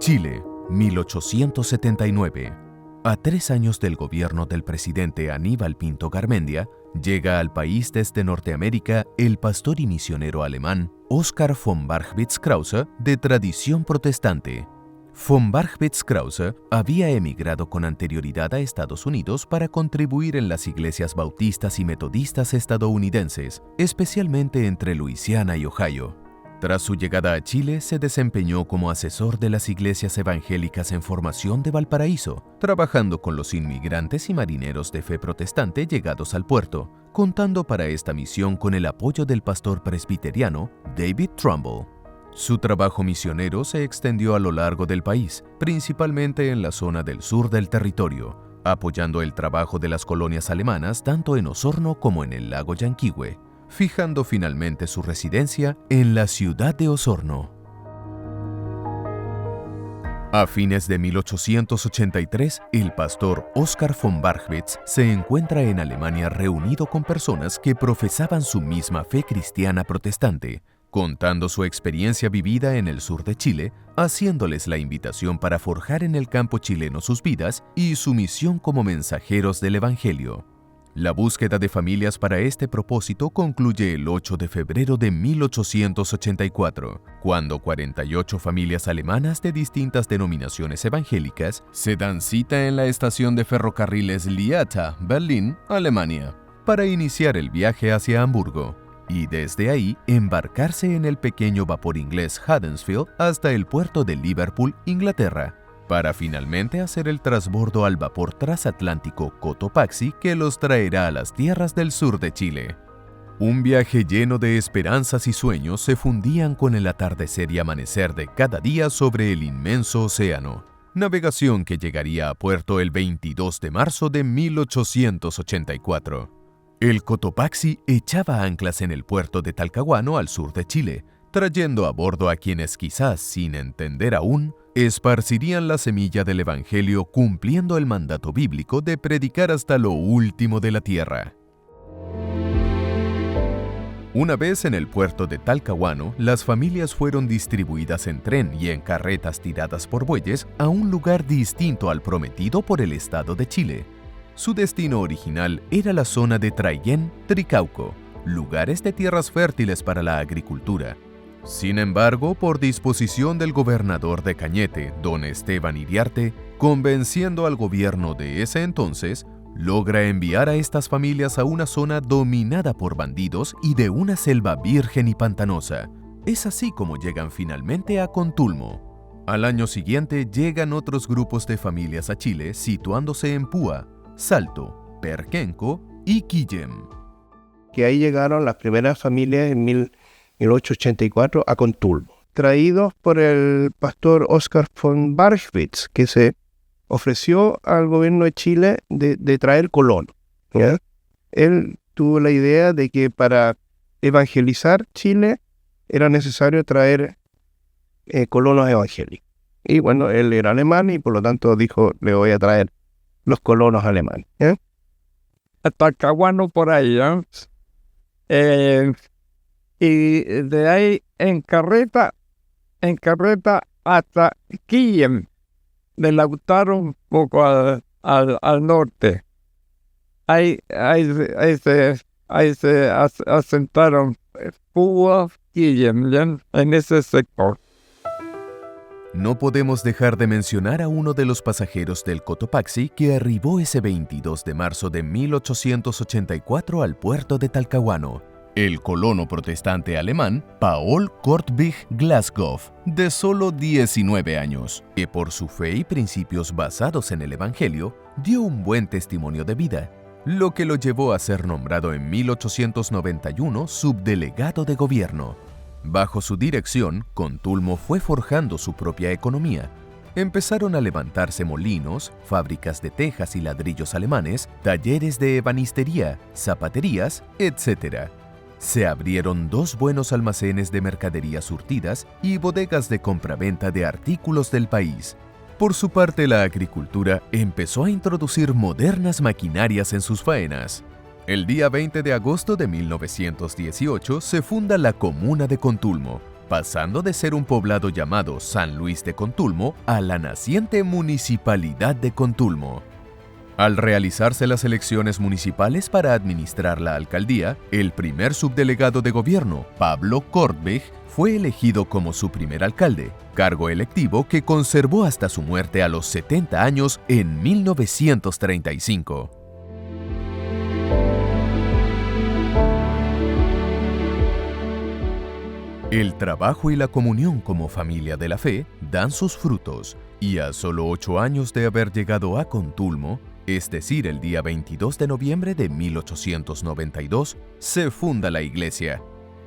Chile, 1879. A 3 años del gobierno del presidente Aníbal Pinto Garmendia, llega al país desde Norteamérica el pastor y misionero alemán Oskar von Bargwitz-Krause, de tradición protestante. Von Bargwitz-Krause había emigrado con anterioridad a Estados Unidos para contribuir en las iglesias bautistas y metodistas estadounidenses, especialmente entre Luisiana y Ohio. Tras su llegada a Chile, se desempeñó como asesor de las iglesias evangélicas en formación de Valparaíso, trabajando con los inmigrantes y marineros de fe protestante llegados al puerto, contando para esta misión con el apoyo del pastor presbiteriano David Trumbull. Su trabajo misionero se extendió a lo largo del país, principalmente en la zona del sur del territorio, apoyando el trabajo de las colonias alemanas tanto en Osorno como en el lago Yanquihue, fijando finalmente su residencia en la ciudad de Osorno. A fines de 1883, el pastor Oskar von Bargwitz se encuentra en Alemania reunido con personas que profesaban su misma fe cristiana protestante, contando su experiencia vivida en el sur de Chile, haciéndoles la invitación para forjar en el campo chileno sus vidas y su misión como mensajeros del Evangelio. La búsqueda de familias para este propósito concluye el 8 de febrero de 1884, cuando 48 familias alemanas de distintas denominaciones evangélicas se dan cita en la estación de ferrocarriles Liata, Berlín, Alemania, para iniciar el viaje hacia Hamburgo, y desde ahí embarcarse en el pequeño vapor inglés Huddersfield hasta el puerto de Liverpool, Inglaterra, para finalmente hacer el transbordo al vapor transatlántico Cotopaxi que los traerá a las tierras del sur de Chile. Un viaje lleno de esperanzas y sueños se fundían con el atardecer y amanecer de cada día sobre el inmenso océano, navegación que llegaría a puerto el 22 de marzo de 1884. El Cotopaxi echaba anclas en el puerto de Talcahuano al sur de Chile, trayendo a bordo a quienes quizás, sin entender aún, esparcirían la semilla del Evangelio cumpliendo el mandato bíblico de predicar hasta lo último de la tierra. Una vez en el puerto de Talcahuano, las familias fueron distribuidas en tren y en carretas tiradas por bueyes a un lugar distinto al prometido por el Estado de Chile. Su destino original era la zona de Traillén, Tricauco, lugares de tierras fértiles para la agricultura. Sin embargo, por disposición del gobernador de Cañete, don Esteban Iriarte, convenciendo al gobierno de ese entonces, logra enviar a estas familias a una zona dominada por bandidos y de una selva virgen y pantanosa. Es así como llegan finalmente a Contulmo. Al año siguiente llegan otros grupos de familias a Chile, situándose en Púa, Salto, Perquenco y Quillem. Que ahí llegaron las primeras familias en 1884 a Contulmo, traídos por el pastor Oskar von Bargwitz, que se ofreció al gobierno de Chile de traer colonos, ¿ya? Él tuvo la idea de que para evangelizar Chile era necesario traer colonos evangélicos. Y bueno, él era alemán y por lo tanto dijo, le voy a traer los colonos alemanes, ¿ya? A Talcahuano por ahí, y de ahí en carreta hasta Quillem, de Lautaro un poco al norte. Ahí se asentaron Púa, Quillem, en ese sector. No podemos dejar de mencionar a uno de los pasajeros del Cotopaxi que arribó ese 22 de marzo de 1884 al puerto de Talcahuano, el colono protestante alemán Paul Kortwig Glasgow, de solo 19 años, que por su fe y principios basados en el Evangelio, dio un buen testimonio de vida, lo que lo llevó a ser nombrado en 1891 subdelegado de gobierno. Bajo su dirección, Contulmo fue forjando su propia economía. Empezaron a levantarse molinos, fábricas de tejas y ladrillos alemanes, talleres de ebanistería, zapaterías, etc. Se abrieron 2 buenos almacenes de mercaderías surtidas y bodegas de compraventa de artículos del país. Por su parte, la agricultura empezó a introducir modernas maquinarias en sus faenas. El día 20 de agosto de 1918 se funda la Comuna de Contulmo, pasando de ser un poblado llamado San Luis de Contulmo a la naciente Municipalidad de Contulmo. Al realizarse las elecciones municipales para administrar la alcaldía, el primer subdelegado de gobierno, Pablo Kortweg, fue elegido como su primer alcalde, cargo electivo que conservó hasta su muerte a los 70 años en 1935. El trabajo y la comunión como familia de la fe dan sus frutos, y a solo 8 años de haber llegado a Contulmo, es decir, el día 22 de noviembre de 1892, se funda la iglesia.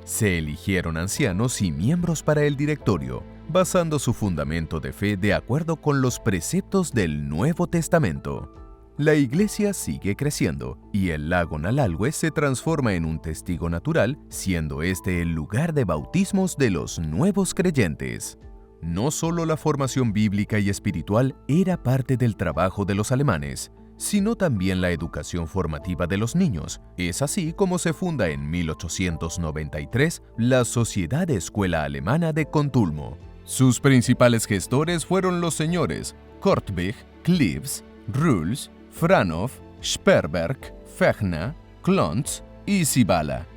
Se eligieron ancianos y miembros para el directorio, basando su fundamento de fe de acuerdo con los preceptos del Nuevo Testamento. La iglesia sigue creciendo y el lago Nalalhue se transforma en un testigo natural, siendo este el lugar de bautismos de los nuevos creyentes. No solo la formación bíblica y espiritual era parte del trabajo de los alemanes, sino también la educación formativa de los niños. Es así como se funda en 1893 la Sociedad de Escuela Alemana de Contulmo. Sus principales gestores fueron los señores Kortweg, Cleves, Rühls, Franov, Sperberg, Fechner, Klontz y Sibala.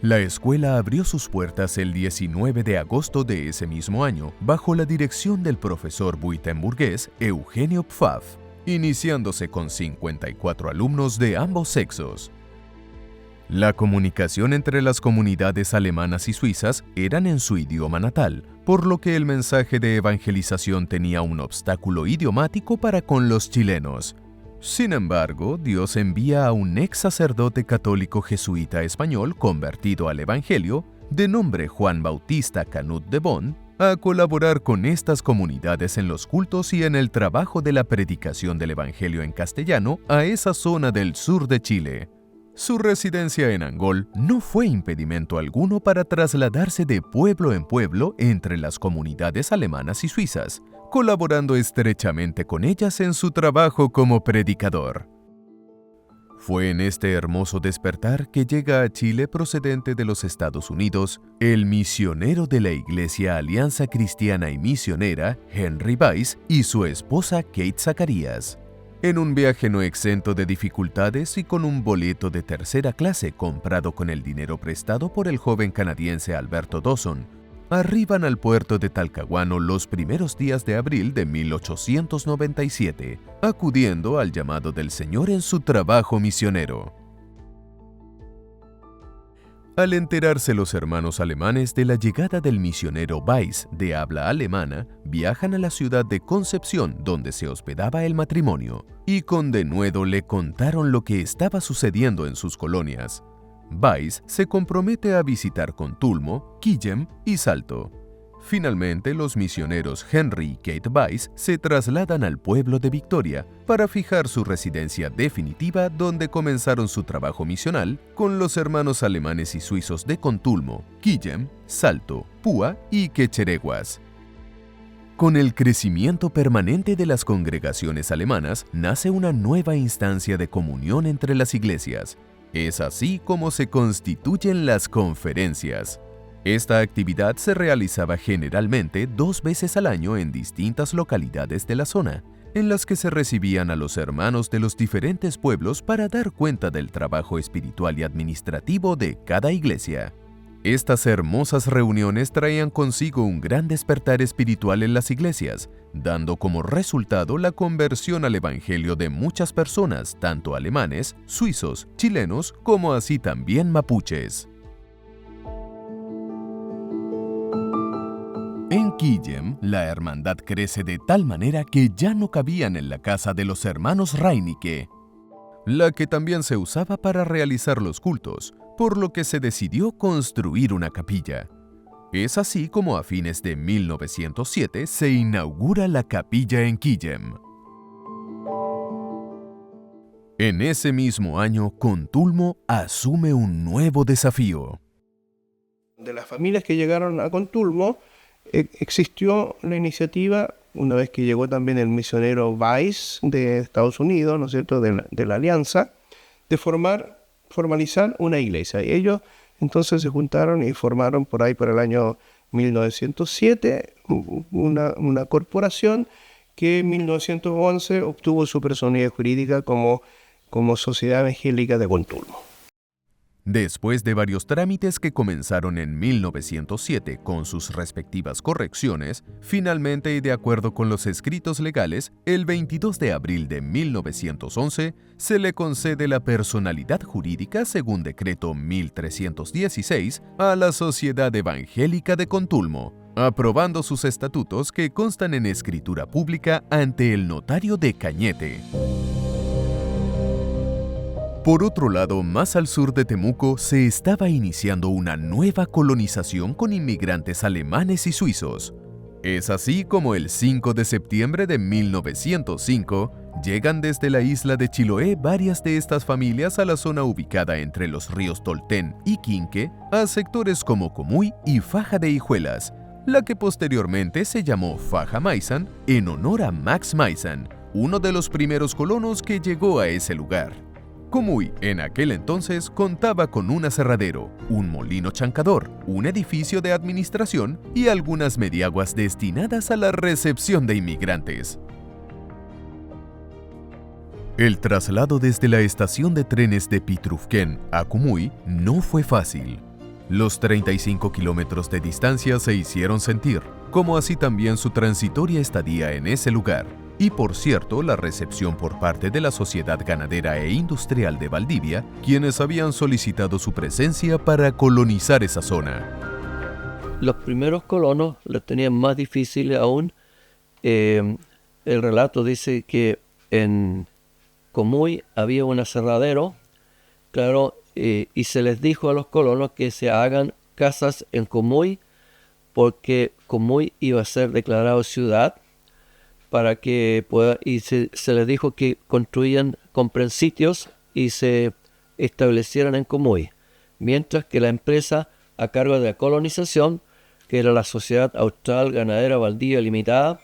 La escuela abrió sus puertas el 19 de agosto de ese mismo año bajo la dirección del profesor buitenburgués Eugenio Pfaff, iniciándose con 54 alumnos de ambos sexos. La comunicación entre las comunidades alemanas y suizas eran en su idioma natal, por lo que el mensaje de evangelización tenía un obstáculo idiomático para con los chilenos. Sin embargo, Dios envía a un ex sacerdote católico jesuita español convertido al evangelio, de nombre Juan Bautista Canut de Bonn, a colaborar con estas comunidades en los cultos y en el trabajo de la predicación del evangelio en castellano a esa zona del sur de Chile. Su residencia en Angol no fue impedimento alguno para trasladarse de pueblo en pueblo entre las comunidades alemanas y suizas, colaborando estrechamente con ellas en su trabajo como predicador. Fue en este hermoso despertar que llega a Chile procedente de los Estados Unidos el misionero de la Iglesia Alianza Cristiana y Misionera, Henry Weiss, y su esposa Kate Zacarías. En un viaje no exento de dificultades y con un boleto de tercera clase comprado con el dinero prestado por el joven canadiense Alberto Dawson, arriban al puerto de Talcahuano los primeros días de abril de 1897, acudiendo al llamado del Señor en su trabajo misionero. Al enterarse los hermanos alemanes de la llegada del misionero Weiss de habla alemana, viajan a la ciudad de Concepción donde se hospedaba el matrimonio, y con denuedo le contaron lo que estaba sucediendo en sus colonias. Weiss se compromete a visitar Contulmo, Quillem y Salto. Finalmente, los misioneros Henry y Kate Weiss se trasladan al pueblo de Victoria para fijar su residencia definitiva donde comenzaron su trabajo misional con los hermanos alemanes y suizos de Contulmo, Quillem, Salto, Púa y Quechereguas. Con el crecimiento permanente de las congregaciones alemanas, nace una nueva instancia de comunión entre las iglesias. Es así como se constituyen las conferencias. Esta actividad se realizaba generalmente 2 veces al año en distintas localidades de la zona, en las que se recibían a los hermanos de los diferentes pueblos para dar cuenta del trabajo espiritual y administrativo de cada iglesia. Estas hermosas reuniones traían consigo un gran despertar espiritual en las iglesias, dando como resultado la conversión al evangelio de muchas personas, tanto alemanes, suizos, chilenos, como así también mapuches. En Quillem, la hermandad crece de tal manera que ya no cabían en la casa de los hermanos Reinicke, la que también se usaba para realizar los cultos, por lo que se decidió construir una capilla. Es así como a fines de 1907 se inaugura la capilla en Quillem. En ese mismo año, Contulmo asume un nuevo desafío. De las familias que llegaron a Contulmo, existió la iniciativa, una vez que llegó también el misionero Weiss de Estados Unidos, ¿no es cierto?, de la Alianza, de formalizar una iglesia. Y ellos entonces se juntaron y formaron por ahí por el año 1907 una corporación que en 1911 obtuvo su personalidad jurídica como Sociedad Evangélica de Contulmo. Después de varios trámites que comenzaron en 1907 con sus respectivas correcciones, finalmente y de acuerdo con los escritos legales, el 22 de abril de 1911 se le concede la personalidad jurídica según decreto 1316 a la Sociedad Evangélica de Contulmo, aprobando sus estatutos que constan en escritura pública ante el notario de Cañete. Por otro lado, más al sur de Temuco se estaba iniciando una nueva colonización con inmigrantes alemanes y suizos. Es así como el 5 de septiembre de 1905 llegan desde la isla de Chiloé varias de estas familias a la zona ubicada entre los ríos Tolten y Quinque, a sectores como Comuy y Faja de Hijuelas, la que posteriormente se llamó Faja Maizan en honor a Max Maizan, uno de los primeros colonos que llegó a ese lugar. Comuy, en aquel entonces, contaba con un aserradero, un molino chancador, un edificio de administración y algunas mediaguas destinadas a la recepción de inmigrantes. El traslado desde la estación de trenes de Pitrufquén a Comuy no fue fácil. Los 35 kilómetros de distancia se hicieron sentir, como así también su transitoria estadía en ese lugar. Y por cierto, la recepción por parte de la Sociedad Ganadera e Industrial de Valdivia, quienes habían solicitado su presencia para colonizar esa zona. Los primeros colonos lo tenían más difícil aún. El relato dice que en Comuy había un aserradero, claro, y se les dijo a los colonos que se hagan casas en Comuy, porque Comuy iba a ser declarado ciudad, para que pueda, y se les dijo que compren sitios y se establecieran en Comuy, mientras que la empresa a cargo de la colonización, que era la Sociedad Austral Ganadera Valdivia Limitada,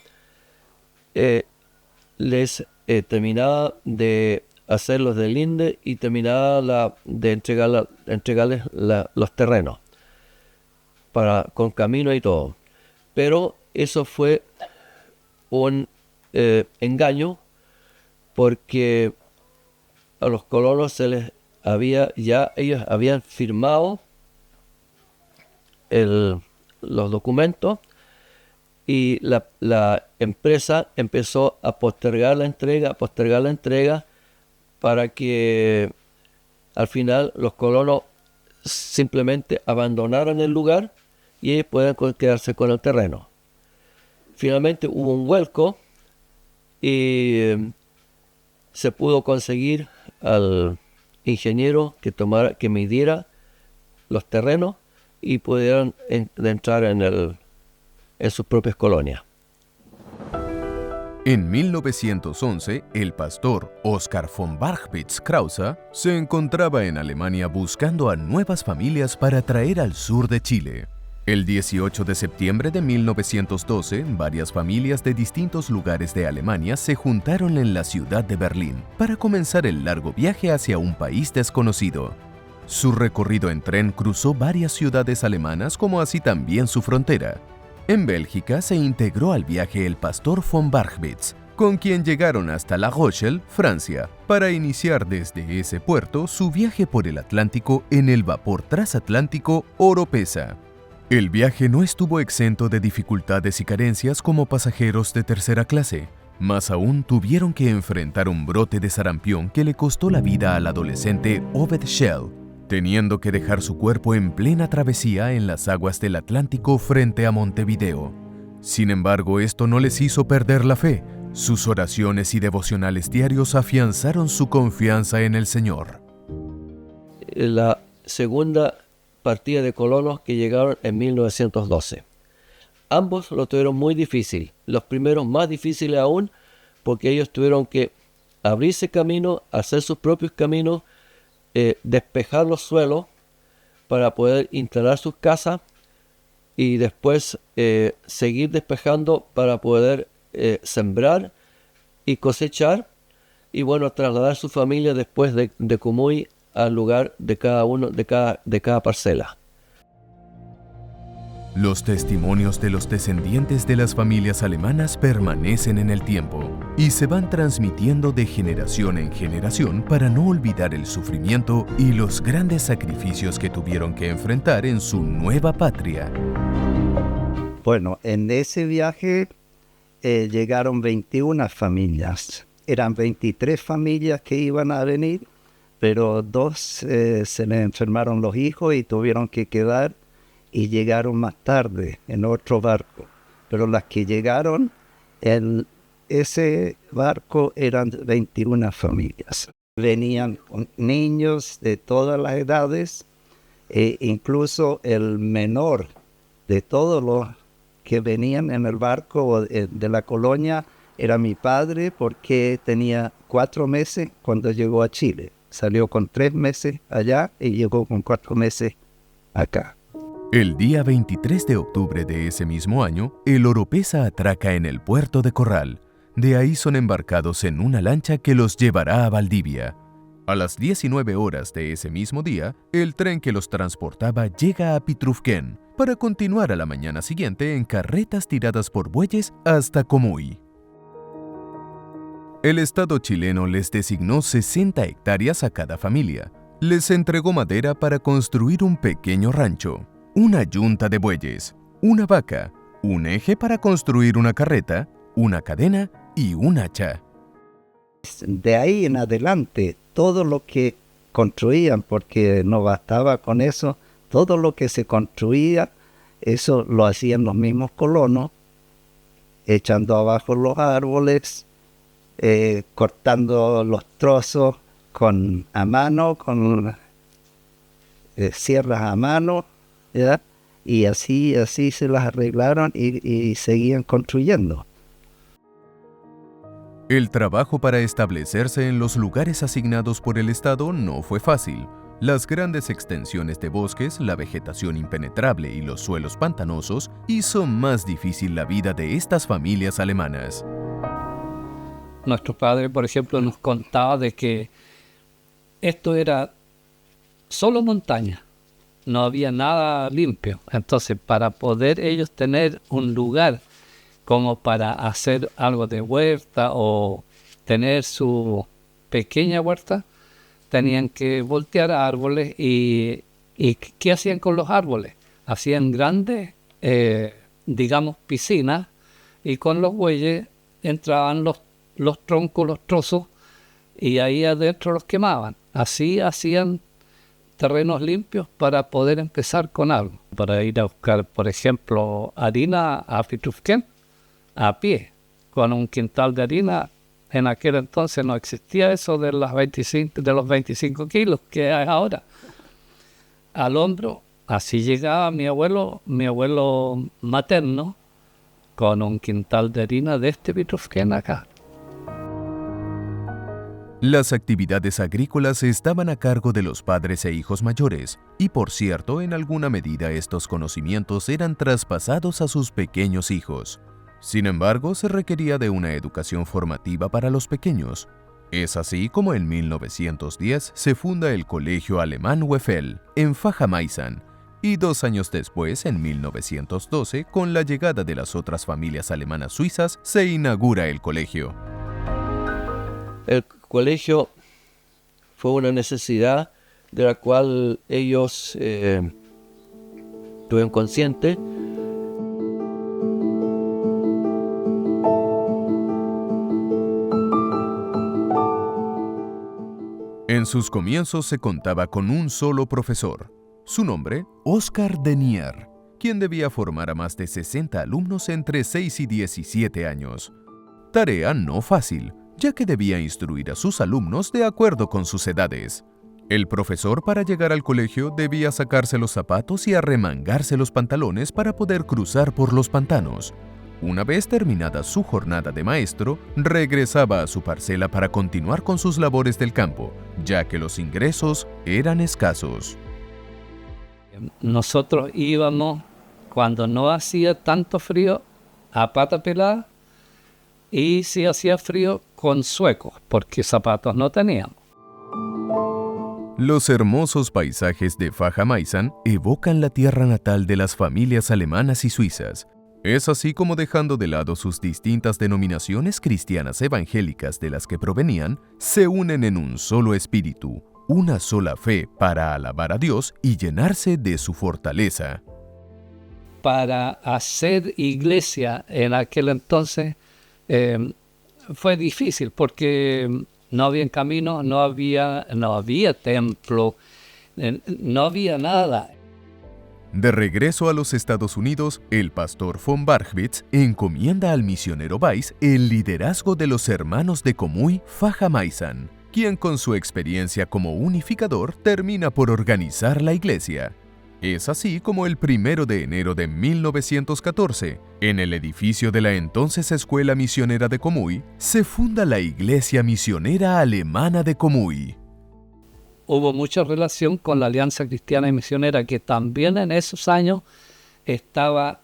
les terminaba de hacer los del INDE y terminaba de entregarles los terrenos con camino y todo. Pero eso fue un engaño, porque a los colonos ellos habían firmado los documentos, y la empresa empezó a postergar la entrega para que al final los colonos simplemente abandonaran el lugar y ellos puedan quedarse con el terreno. Finalmente hubo un vuelco y se pudo conseguir al ingeniero que midiera los terrenos y pudieran entrar en sus propias colonias. En 1911, el pastor Oskar von Barchwitz Krause se encontraba en Alemania buscando a nuevas familias para traer al sur de Chile. El 18 de septiembre de 1912, varias familias de distintos lugares de Alemania se juntaron en la ciudad de Berlín para comenzar el largo viaje hacia un país desconocido. Su recorrido en tren cruzó varias ciudades alemanas, como así también su frontera. En Bélgica se integró al viaje el pastor von Barchwitz, con quien llegaron hasta La Rochelle, Francia, para iniciar desde ese puerto su viaje por el Atlántico en el vapor transatlántico Oropesa. El viaje no estuvo exento de dificultades y carencias como pasajeros de tercera clase. Más aún, tuvieron que enfrentar un brote de sarampión que le costó la vida al adolescente Oved Schell, teniendo que dejar su cuerpo en plena travesía en las aguas del Atlántico frente a Montevideo. Sin embargo, esto no les hizo perder la fe. Sus oraciones y devocionales diarios afianzaron su confianza en el Señor. La segunda partida de colonos que llegaron en 1912. Ambos lo tuvieron muy difícil. Los primeros más difíciles aún, porque ellos tuvieron que abrirse camino, hacer sus propios caminos, despejar los suelos para poder instalar sus casas y después seguir despejando para poder sembrar y cosechar, y bueno, trasladar su familia después de Comuy al lugar de cada uno, de cada parcela. Los testimonios de los descendientes de las familias alemanas permanecen en el tiempo y se van transmitiendo de generación en generación para no olvidar el sufrimiento y los grandes sacrificios que tuvieron que enfrentar en su nueva patria. Bueno, en ese viaje llegaron 21 familias. Eran 23 familias que iban a venir, pero 2 se les enfermaron los hijos y tuvieron que quedar y llegaron más tarde en otro barco. Pero las que llegaron en ese barco eran 21 familias. Venían con niños de todas las edades, e incluso el menor de todos los que venían en el barco de la colonia era mi padre, porque tenía 4 meses cuando llegó a Chile. Salió con 3 meses allá y llegó con 4 meses acá. El día 23 de octubre de ese mismo año, el Oropesa atraca en el puerto de Corral. De ahí son embarcados en una lancha que los llevará a Valdivia. A las 19 horas de ese mismo día, el tren que los transportaba llega a Pitrufquén para continuar a la mañana siguiente en carretas tiradas por bueyes hasta Comuy. El Estado chileno les designó 60 hectáreas a cada familia. Les entregó madera para construir un pequeño rancho, una yunta de bueyes, una vaca, un eje para construir una carreta, una cadena y un hacha. De ahí en adelante, todo lo que construían, porque no bastaba con eso, todo lo que se construía, eso lo hacían los mismos colonos, echando abajo los árboles, cortando los trozos a mano, con sierras a mano, ¿ya? Y así se las arreglaron y seguían construyendo. El trabajo para establecerse en los lugares asignados por el Estado no fue fácil. Las grandes extensiones de bosques, la vegetación impenetrable y los suelos pantanosos hizo más difícil la vida de estas familias alemanas. Nuestro padre, por ejemplo, nos contaba de que esto era solo montaña, no había nada limpio. Entonces, para poder ellos tener un lugar como para hacer algo de huerta o tener su pequeña huerta, tenían que voltear árboles. ¿Y qué hacían con los árboles? Hacían grandes, piscinas, y con los bueyes entraban los troncos, los trozos, y ahí adentro los quemaban. Así hacían terrenos limpios para poder empezar con algo. Para ir a buscar, por ejemplo, harina a Pitrufquén, a pie, con un quintal de harina. En aquel entonces no existía eso de los 25 kilos que hay ahora. Al hombro, así llegaba mi abuelo materno, con un quintal de harina de este Pitrufquén acá. Las actividades agrícolas estaban a cargo de los padres e hijos mayores, y por cierto, en alguna medida estos conocimientos eran traspasados a sus pequeños hijos. Sin embargo, se requería de una educación formativa para los pequeños. Es así como en 1910 se funda el Colegio Alemán Weffel, en Fajamaizan, y 2 años después, en 1912, con la llegada de las otras familias alemanas suizas, se inaugura el colegio. El colegio fue una necesidad de la cual ellos estuvieron conscientes. En sus comienzos se contaba con un solo profesor, su nombre, Oscar Denier, quien debía formar a más de 60 alumnos entre 6 y 17 años. Tarea no fácil, ya que debía instruir a sus alumnos de acuerdo con sus edades. El profesor, para llegar al colegio, debía sacarse los zapatos y arremangarse los pantalones para poder cruzar por los pantanos. Una vez terminada su jornada de maestro, regresaba a su parcela para continuar con sus labores del campo, ya que los ingresos eran escasos. Nosotros íbamos, cuando no hacía tanto frío, a pata pelada, y si hacía frío, con suecos, porque zapatos no teníamos. Los hermosos paisajes de Fachamaisen evocan la tierra natal de las familias alemanas y suizas. Es así como, dejando de lado sus distintas denominaciones cristianas evangélicas de las que provenían, se unen en un solo espíritu, una sola fe para alabar a Dios y llenarse de su fortaleza. Para hacer iglesia en aquel entonces fue difícil porque no había camino, no había templo, no había nada. De regreso a los Estados Unidos, el pastor von Bargwitz encomienda al misionero Weiss el liderazgo de los hermanos de Comuy Fachamaisen, quien con su experiencia como unificador termina por organizar la iglesia. Es así como el 1 de enero de 1914, en el edificio de la entonces Escuela Misionera de Comuy, se funda la Iglesia Misionera Alemana de Comuy. Hubo mucha relación con la Alianza Cristiana y Misionera, que también en esos años estaba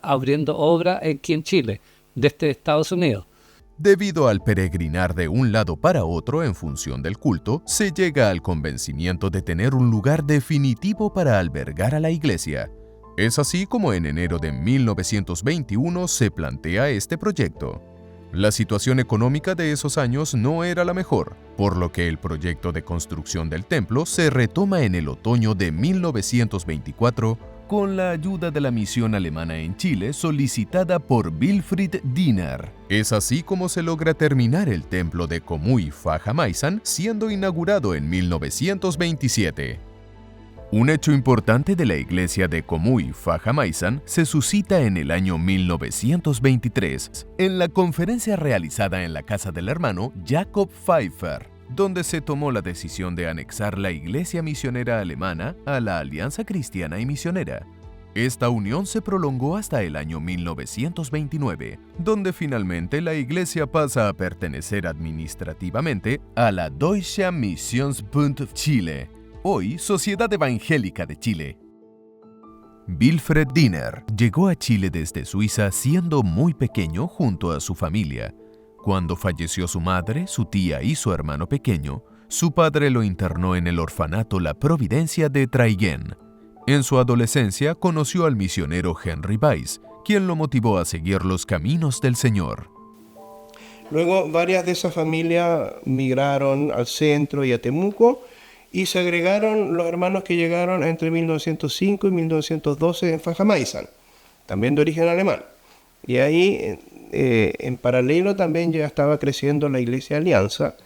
abriendo obra aquí en Chile, desde Estados Unidos. Debido al peregrinar de un lado para otro en función del culto, se llega al convencimiento de tener un lugar definitivo para albergar a la iglesia. Es así como en enero de 1921 se plantea este proyecto. La situación económica de esos años no era la mejor, por lo que el proyecto de construcción del templo se retoma en el otoño de 1924 con la ayuda de la misión alemana en Chile solicitada por Wilfried Diener. Es así como se logra terminar el templo de Comuy Fachamaisen, siendo inaugurado en 1927. Un hecho importante de la iglesia de Comuy Fachamaisen se suscita en el año 1923, en la conferencia realizada en la casa del hermano Jakob Pfeiffer, donde se tomó la decisión de anexar la Iglesia Misionera Alemana a la Alianza Cristiana y Misionera. Esta unión se prolongó hasta el año 1929, donde finalmente la iglesia pasa a pertenecer administrativamente a la Deutscher Missionsbund Chile, hoy Sociedad Evangélica de Chile. Wilfried Diener llegó a Chile desde Suiza siendo muy pequeño junto a su familia. Cuando falleció su madre, su tía y su hermano pequeño, su padre lo internó en el orfanato La Providencia de Traiguén. En su adolescencia conoció al misionero Henry Weiss, quien lo motivó a seguir los caminos del Señor. Luego varias de esas familias migraron al centro y a Temuco, y se agregaron los hermanos que llegaron entre 1905 y 1912 en Fachamaisen, también de origen alemán. Y ahí, en paralelo, también ya estaba creciendo la Iglesia Alianza,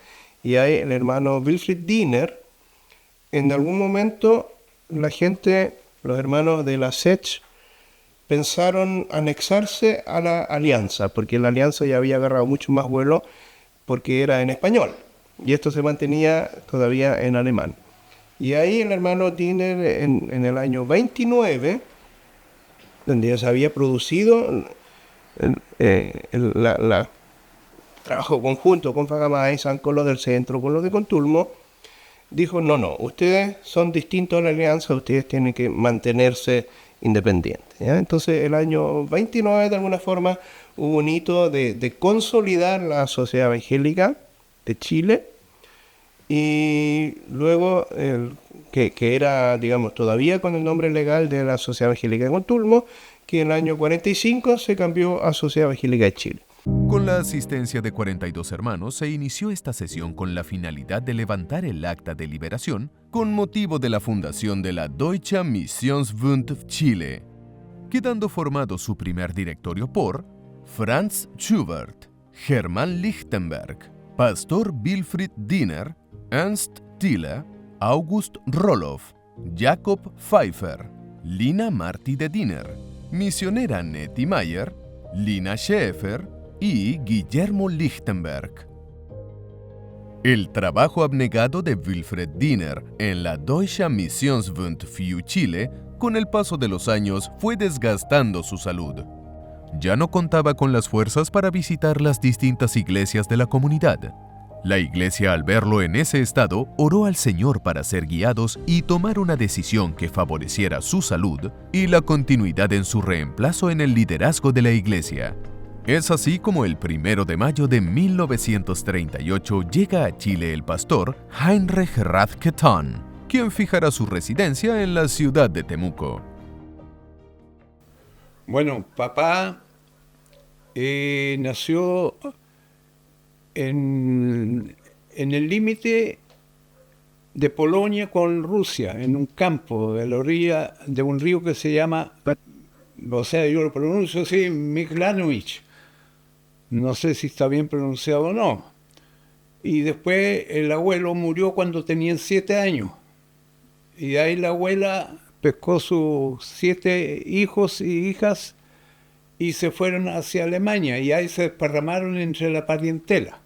y ahí el hermano Wilfried Diener, en algún momento los hermanos de la SECH, pensaron anexarse a la Alianza, porque la Alianza ya había agarrado mucho más vuelo porque era en español, y esto se mantenía todavía en alemán. Y ahí el hermano Diener, en el año 29, donde ya se había producido el trabajo conjunto con Fachamaisen, con los del centro, con los de Contulmo, dijo, no, ustedes son distintos a la alianza, ustedes tienen que mantenerse independientes, ¿ya? Entonces el año 29 de alguna forma hubo un hito de consolidar la Sociedad Evangélica de Chile, y luego que era, digamos, todavía con el nombre legal de la Sociedad Evangélica de Contulmo, que en el año 45 se cambió a Sociedad Evangélica de Chile. Con la asistencia de 42 hermanos se inició esta sesión con la finalidad de levantar el acta de liberación con motivo de la fundación de la Deutsche Missionsbund Chile, quedando formado su primer directorio por Franz Schubert, Hermann Lichtenberg, Pastor Wilfried Diener, Ernst Thiele, August Roloff, Jakob Pfeiffer, Lina Marti de Diener, misionera Nettie Mayer, Lina Schäfer y Guillermo Lichtenberg. El trabajo abnegado de Wilfried Diener en la Deutsche Missionsbund für Chile, con el paso de los años, fue desgastando su salud. Ya no contaba con las fuerzas para visitar las distintas iglesias de la comunidad. La iglesia, al verlo en ese estado, oró al Señor para ser guiados y tomar una decisión que favoreciera su salud y la continuidad en su reemplazo en el liderazgo de la iglesia. Es así como el 1 de mayo de 1938 llega a Chile el pastor Heinrich Radke Thon, quien fijará su residencia en la ciudad de Temuco. Bueno, papá nació en el límite de Polonia con Rusia, en un campo de la orilla de un río que se llama, o sea, yo lo pronuncio así, Miklanowicz. No sé si está bien pronunciado o no. Y después el abuelo murió cuando tenían 7 años. Y ahí la abuela pescó sus 7 hijos y hijas y se fueron hacia Alemania. Y ahí se desparramaron entre la parentela.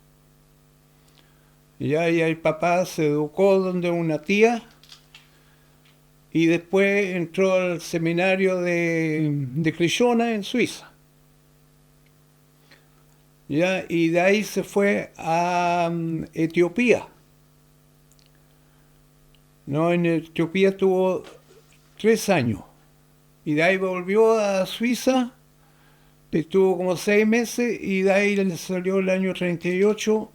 Y ahí el papá se educó donde una tía y después entró al seminario de Crillona en Suiza. ¿Ya? Y de ahí se fue a Etiopía. ¿No? En Etiopía estuvo 3 años. Y de ahí volvió a Suiza, estuvo como 6 meses y de ahí le salió el año 38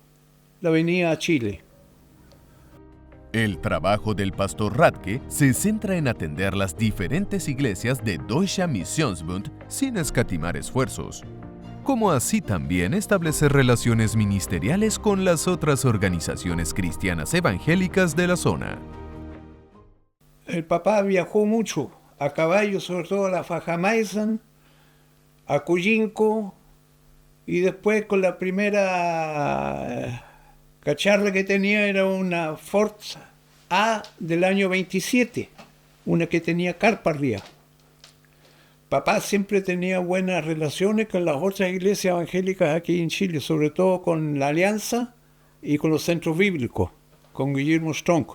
la venida a Chile. El trabajo del pastor Radke se centra en atender las diferentes iglesias de Deutscher Missionsbund sin escatimar esfuerzos, como así también establecer relaciones ministeriales con las otras organizaciones cristianas evangélicas de la zona. El papá viajó mucho, a caballo, sobre todo a la Fajamaisan, a Cuyinco, y después con la primera cacharra que tenía era una Ford A del año 27, una que tenía carpa arriba. Papá siempre tenía buenas relaciones con las otras iglesias evangélicas aquí en Chile, sobre todo con la Alianza y con los centros bíblicos, con Guillermo Strong.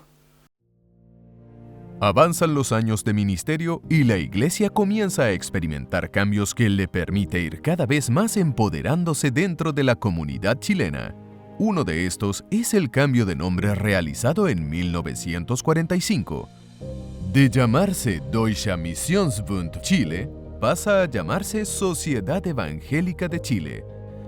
Avanzan los años de ministerio y la iglesia comienza a experimentar cambios que le permite ir cada vez más empoderándose dentro de la comunidad chilena. Uno de estos es el cambio de nombre realizado en 1945. De llamarse Deutscher Missionsbund Chile, pasa a llamarse Sociedad Evangélica de Chile,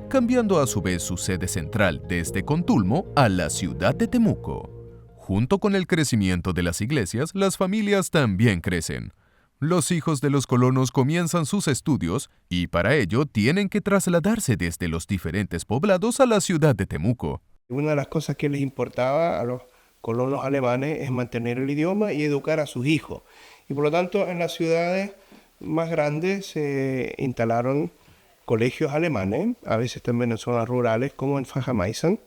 cambiando a su vez su sede central desde Contulmo a la ciudad de Temuco. Junto con el crecimiento de las iglesias, las familias también crecen. Los hijos de los colonos comienzan sus estudios y para ello tienen que trasladarse desde los diferentes poblados a la ciudad de Temuco. Una de las cosas que les importaba a los colonos alemanes es mantener el idioma y educar a sus hijos. Y por lo tanto, en las ciudades más grandes se instalaron colegios alemanes, a veces también en zonas rurales como en Fajamaisan.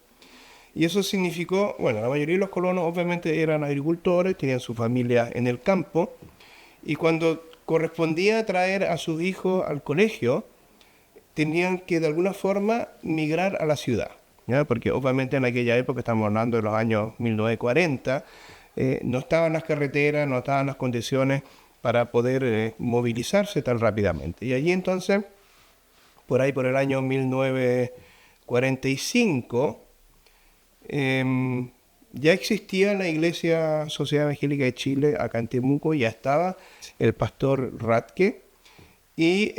Y eso significó, bueno, la mayoría de los colonos obviamente eran agricultores, tenían su familia en el campo, y cuando correspondía traer a sus hijos al colegio, tenían que de alguna forma migrar a la ciudad, ¿ya? Porque obviamente en aquella época, estamos hablando de los años 1940, no estaban las carreteras, no estaban las condiciones para poder movilizarse tan rápidamente. Y allí entonces, por ahí por el año 1945, ya existía la Iglesia Sociedad Evangélica de Chile acá en Temuco, ya estaba el pastor Radke y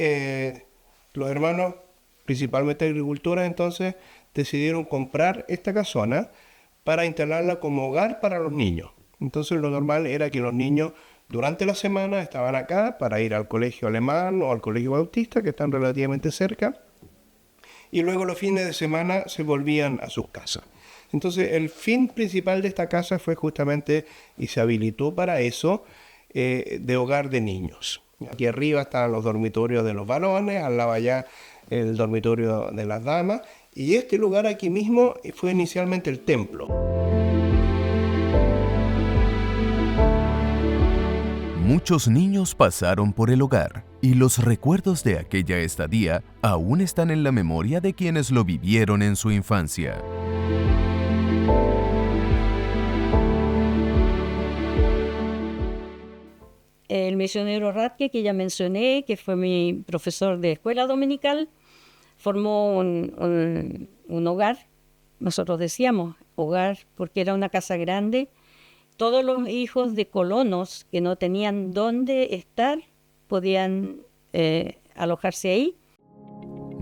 los hermanos, principalmente agricultores, entonces decidieron comprar esta casona para instalarla como hogar para los niños. Entonces lo normal era que los niños durante la semana estaban acá para ir al colegio alemán o al colegio bautista, que están relativamente cerca, y luego los fines de semana se volvían a sus casas. Entonces el fin principal de esta casa fue justamente, y se habilitó para eso, de hogar de niños. Aquí arriba están los dormitorios de los varones, al lado allá el dormitorio de las damas, y este lugar aquí mismo fue inicialmente el templo. Muchos niños pasaron por el hogar, y los recuerdos de aquella estadía aún están en la memoria de quienes lo vivieron en su infancia. El misionero Radke, que ya mencioné, que fue mi profesor de escuela dominical, formó un hogar. Nosotros decíamos hogar porque era una casa grande. Todos los hijos de colonos que no tenían dónde estar podían alojarse ahí.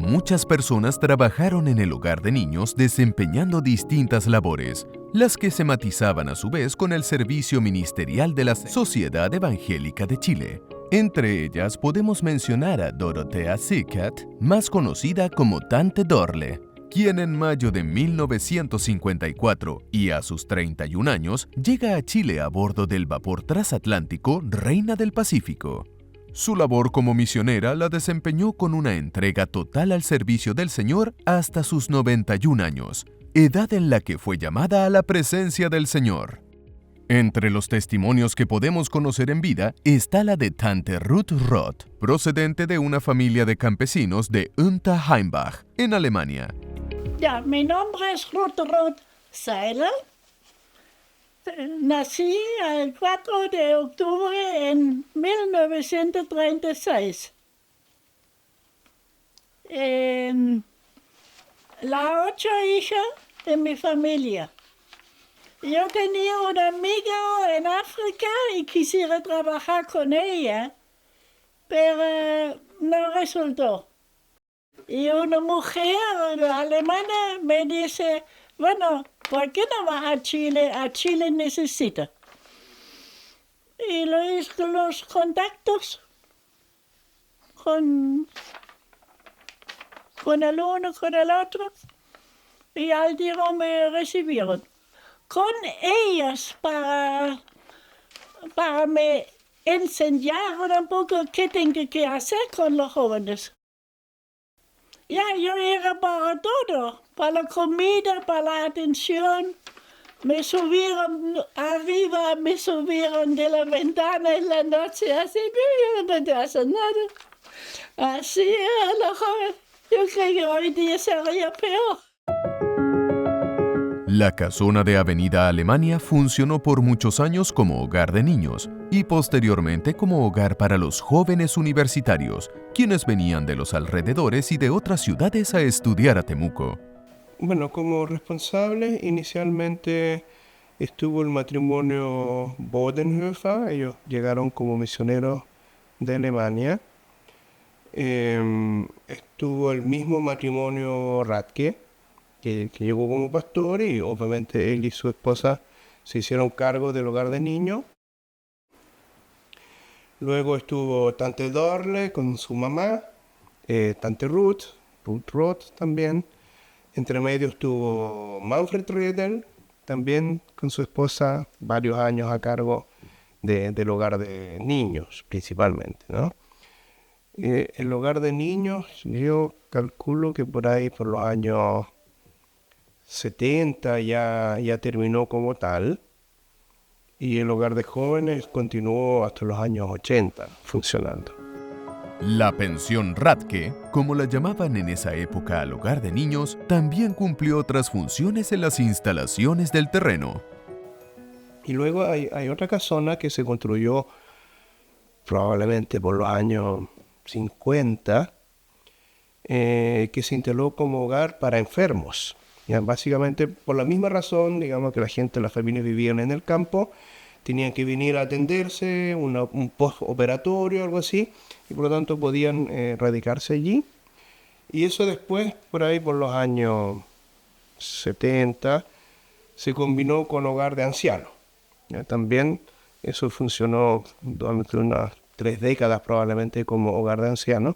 muchas personas trabajaron en el hogar de niños desempeñando distintas labores, las que se matizaban a su vez con el servicio ministerial de la Sociedad Evangélica de Chile. Entre ellas podemos mencionar a Dorothea Sikat, más conocida como Tante Dorle, quien en mayo de 1954 y a sus 31 años llega a Chile a bordo del vapor transatlántico Reina del Pacífico. Su labor como misionera la desempeñó con una entrega total al servicio del Señor hasta sus 91 años, edad en la que fue llamada a la presencia del Señor. Entre los testimonios que podemos conocer en vida está la de Tante Ruth Roth, procedente de una familia de campesinos de Unterheimbach, en Alemania. Ja, mi nombre es Ruth Roth Seiler. Nací el 4 de octubre en 1936. La 8 hija de mi familia. Yo tenía una amiga en África y quisiera trabajar con ella, pero no resultó. Y una mujer alemana me dice, bueno, ¿por qué no vas a Chile? A Chile necesita. Y lo hice los contactos con el uno, con el otro, y al día me recibieron. Con ellas para me enseñar un poco qué tengo que hacer con los jóvenes. Ya, yo era para todo, para la comida, para la atención. Me subieron arriba, me subieron de la ventana en la noche, así, no te hace nada. Así era la joven. Yo creo que hoy día sería peor. La casona de Avenida Alemania funcionó por muchos años como hogar de niños y posteriormente como hogar para los jóvenes universitarios, quienes venían de los alrededores y de otras ciudades a estudiar a Temuco. Bueno, como responsable inicialmente estuvo el matrimonio Bodenhöfer. Ellos llegaron como misioneros de Alemania. Estuvo el mismo matrimonio Radke, que llegó como pastor, y obviamente él y su esposa se hicieron cargo del hogar de niños. Luego estuvo Tante Dorle con su mamá, Tante Ruth Roth también. Entre medio estuvo Manfred Riedel, también con su esposa, varios años a cargo del hogar de niños principalmente, ¿no? El hogar de niños, yo calculo que por ahí, por los años 70 ya terminó como tal, y el hogar de jóvenes continuó hasta los años 80 funcionando. La pensión Radke, como la llamaban en esa época al hogar de niños, también cumplió otras funciones en las instalaciones del terreno. Y luego hay otra casona que se construyó probablemente por los años 50, que se instaló como hogar para enfermos. Ya, básicamente por la misma razón, digamos, que la gente, las familias vivían en el campo, tenían que venir a atenderse, un postoperatorio o algo así, y por lo tanto podían radicarse allí. Y eso después, por ahí por los años 70, se combinó con hogar de ancianos. Ya, también eso funcionó durante unas 3 décadas probablemente como hogar de ancianos.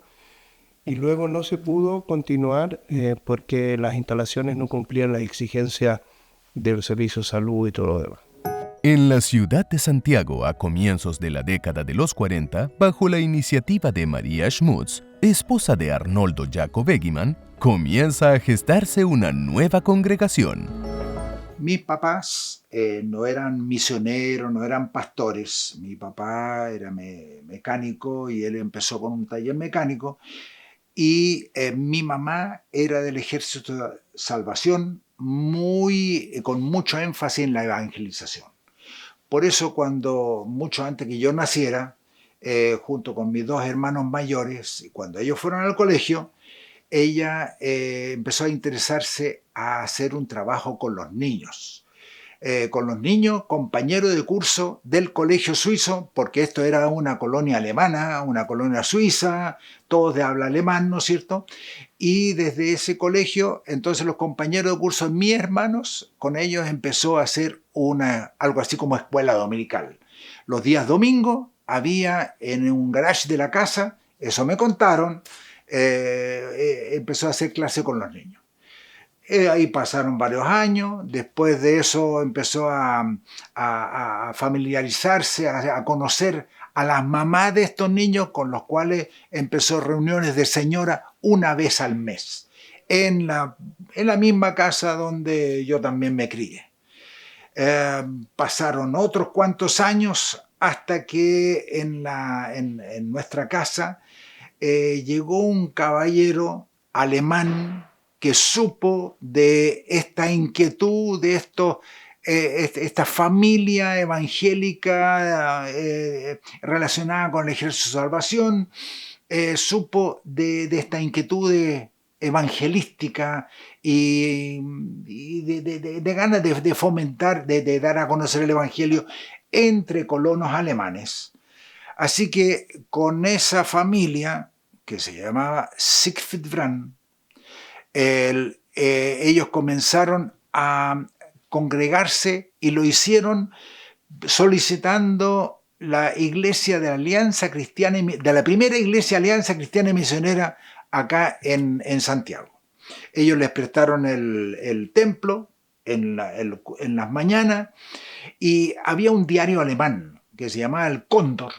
Y luego no se pudo continuar porque las instalaciones no cumplían las exigencias del servicio de salud y todo lo demás. En la ciudad de Santiago, a comienzos de la década de los 40, bajo la iniciativa de María Schmutz, esposa de Arnoldo Jacob Egiman, comienza a gestarse una nueva congregación. Mis papás no eran misioneros, no eran pastores. Mi papá era mecánico y él empezó con un taller mecánico. Y mi mamá era del Ejército de Salvación, con mucho énfasis en la evangelización. Por eso mucho antes que yo naciera, junto con mis 2 hermanos mayores, cuando ellos fueron al colegio, ella empezó a interesarse a hacer un trabajo con los niños. con los niños, compañero de curso del colegio suizo, porque esto era una colonia alemana, una colonia suiza, todos de habla alemán, ¿no es cierto? Y desde ese colegio, entonces los compañeros de curso, mis hermanos, con ellos empezó a hacer algo así como escuela dominical. Los días domingos había en un garage de la casa, eso me contaron, empezó a hacer clase con los niños. Ahí pasaron varios años, después de eso empezó a familiarizarse, a conocer a las mamás de estos niños, con los cuales empezó reuniones de señora una vez al mes, en la misma casa donde yo también me crié. Pasaron otros cuantos años hasta que en nuestra casa llegó un caballero alemán que supo de esta inquietud, de esta familia evangélica relacionada con el Ejército de Salvación, supo de esta inquietud evangelística y de ganas de fomentar, de dar a conocer el Evangelio entre colonos alemanes. Así que con esa familia, que se llamaba Siegfried Brand, ellos comenzaron a congregarse y lo hicieron solicitando la iglesia de la Alianza Cristiana, de la primera iglesia Alianza Cristiana y Misionera acá en Santiago. Ellos les prestaron el templo en las mañanas y había un diario alemán que se llamaba El Cóndor.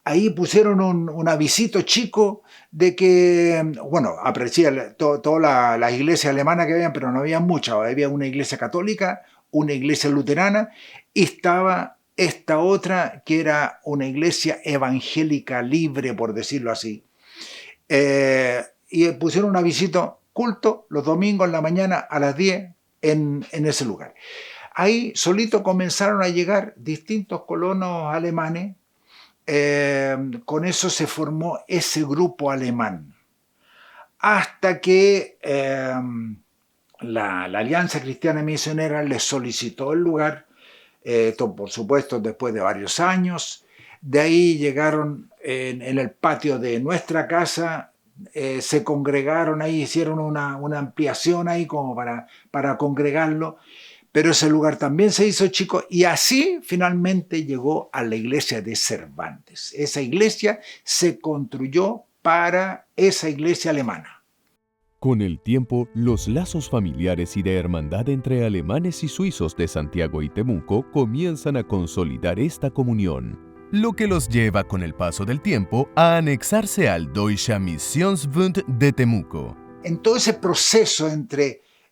Ahí pusieron un avisito chico de que, bueno, aparecía todas las iglesias alemanas que habían, pero no había muchas. Había una iglesia católica, una iglesia luterana y estaba esta otra que era una iglesia evangélica libre, por decirlo así. Y pusieron un avisito, culto los domingos en la mañana a las 10 en ese lugar. Ahí solito comenzaron a llegar distintos colonos alemanes. Con eso se formó ese grupo alemán. Hasta que la Alianza Cristiana Misionera les solicitó el lugar, por supuesto después de varios años. De ahí llegaron en el patio de nuestra casa, se congregaron ahí, hicieron una ampliación ahí como para congregarlo. Pero ese lugar también se hizo chico y así finalmente llegó a la iglesia de Cervantes. Esa iglesia se construyó para esa iglesia alemana. Con el tiempo, los lazos familiares y de hermandad entre alemanes y suizos de Santiago y Temuco comienzan a consolidar esta comunión, lo que los lleva con el paso del tiempo a anexarse al Deutscher Missionsbund de Temuco. En todo ese proceso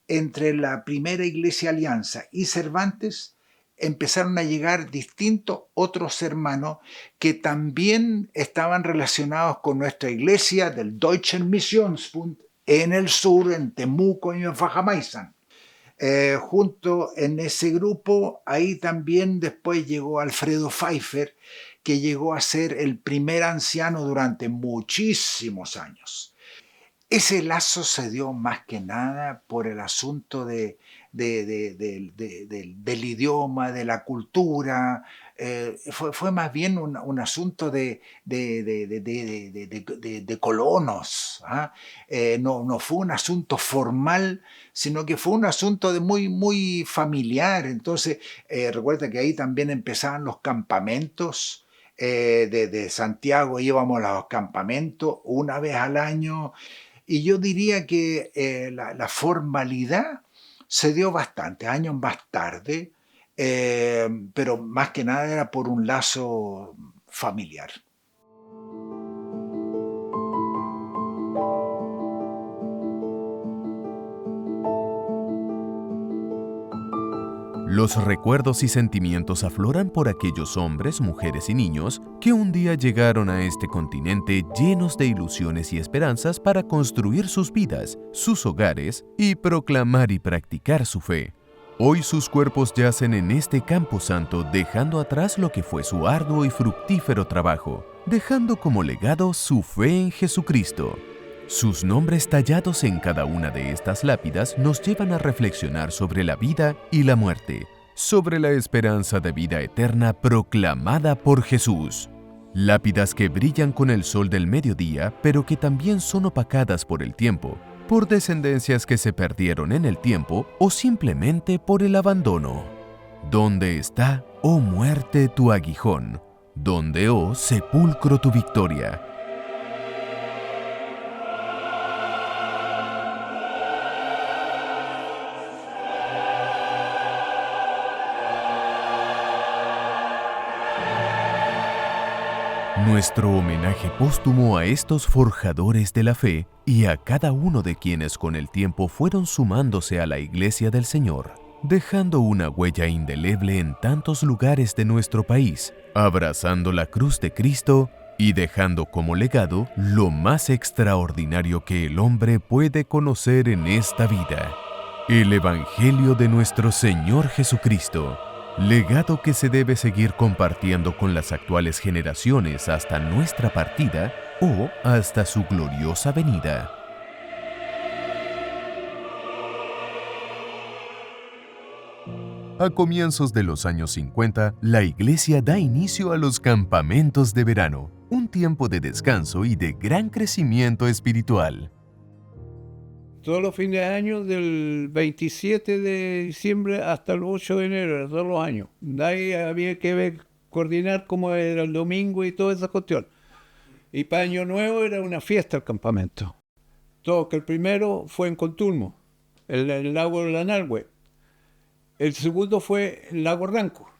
entre la primera iglesia Alianza y Cervantes, empezaron a llegar distintos otros hermanos que también estaban relacionados con nuestra iglesia del Deutscher Missionsbund en el sur, en Temuco y en Fajamaizán. Junto en ese grupo, ahí también después llegó Alfredo Pfeiffer, que llegó a ser el primer anciano durante muchísimos años. Ese lazo se dio más que nada por el asunto del idioma, de la cultura. Fue más bien un asunto de colonos. No fue un asunto formal, sino que fue un asunto muy, muy familiar. Entonces, recuerda que ahí también empezaban los campamentos. De Santiago íbamos a los campamentos una vez al año. Y yo diría que la formalidad se dio bastantes años más tarde, pero más que nada era por un lazo familiar. Los recuerdos y sentimientos afloran por aquellos hombres, mujeres y niños que un día llegaron a este continente llenos de ilusiones y esperanzas para construir sus vidas, sus hogares y proclamar y practicar su fe. Hoy sus cuerpos yacen en este campo santo, dejando atrás lo que fue su arduo y fructífero trabajo, dejando como legado su fe en Jesucristo. Sus nombres tallados en cada una de estas lápidas nos llevan a reflexionar sobre la vida y la muerte, sobre la esperanza de vida eterna proclamada por Jesús. Lápidas que brillan con el sol del mediodía, pero que también son opacadas por el tiempo, por descendencias que se perdieron en el tiempo o simplemente por el abandono. ¿Dónde está, oh muerte, tu aguijón? ¿Dónde, oh sepulcro, tu victoria? Nuestro homenaje póstumo a estos forjadores de la fe y a cada uno de quienes con el tiempo fueron sumándose a la Iglesia del Señor, dejando una huella indeleble en tantos lugares de nuestro país, abrazando la cruz de Cristo y dejando como legado lo más extraordinario que el hombre puede conocer en esta vida: el Evangelio de nuestro Señor Jesucristo. Legado que se debe seguir compartiendo con las actuales generaciones hasta nuestra partida o hasta su gloriosa venida. A comienzos de los años 50, la Iglesia da inicio a los campamentos de verano, un tiempo de descanso y de gran crecimiento espiritual. Todos los fines de año, del 27 de diciembre hasta el 8 de enero, todos los años. De ahí había que coordinar cómo era el domingo y toda esa cuestión. Y para Año Nuevo era una fiesta el campamento. Todo, que el primero fue en Contulmo, el lago de Lanalhue. El segundo fue el lago Ranco.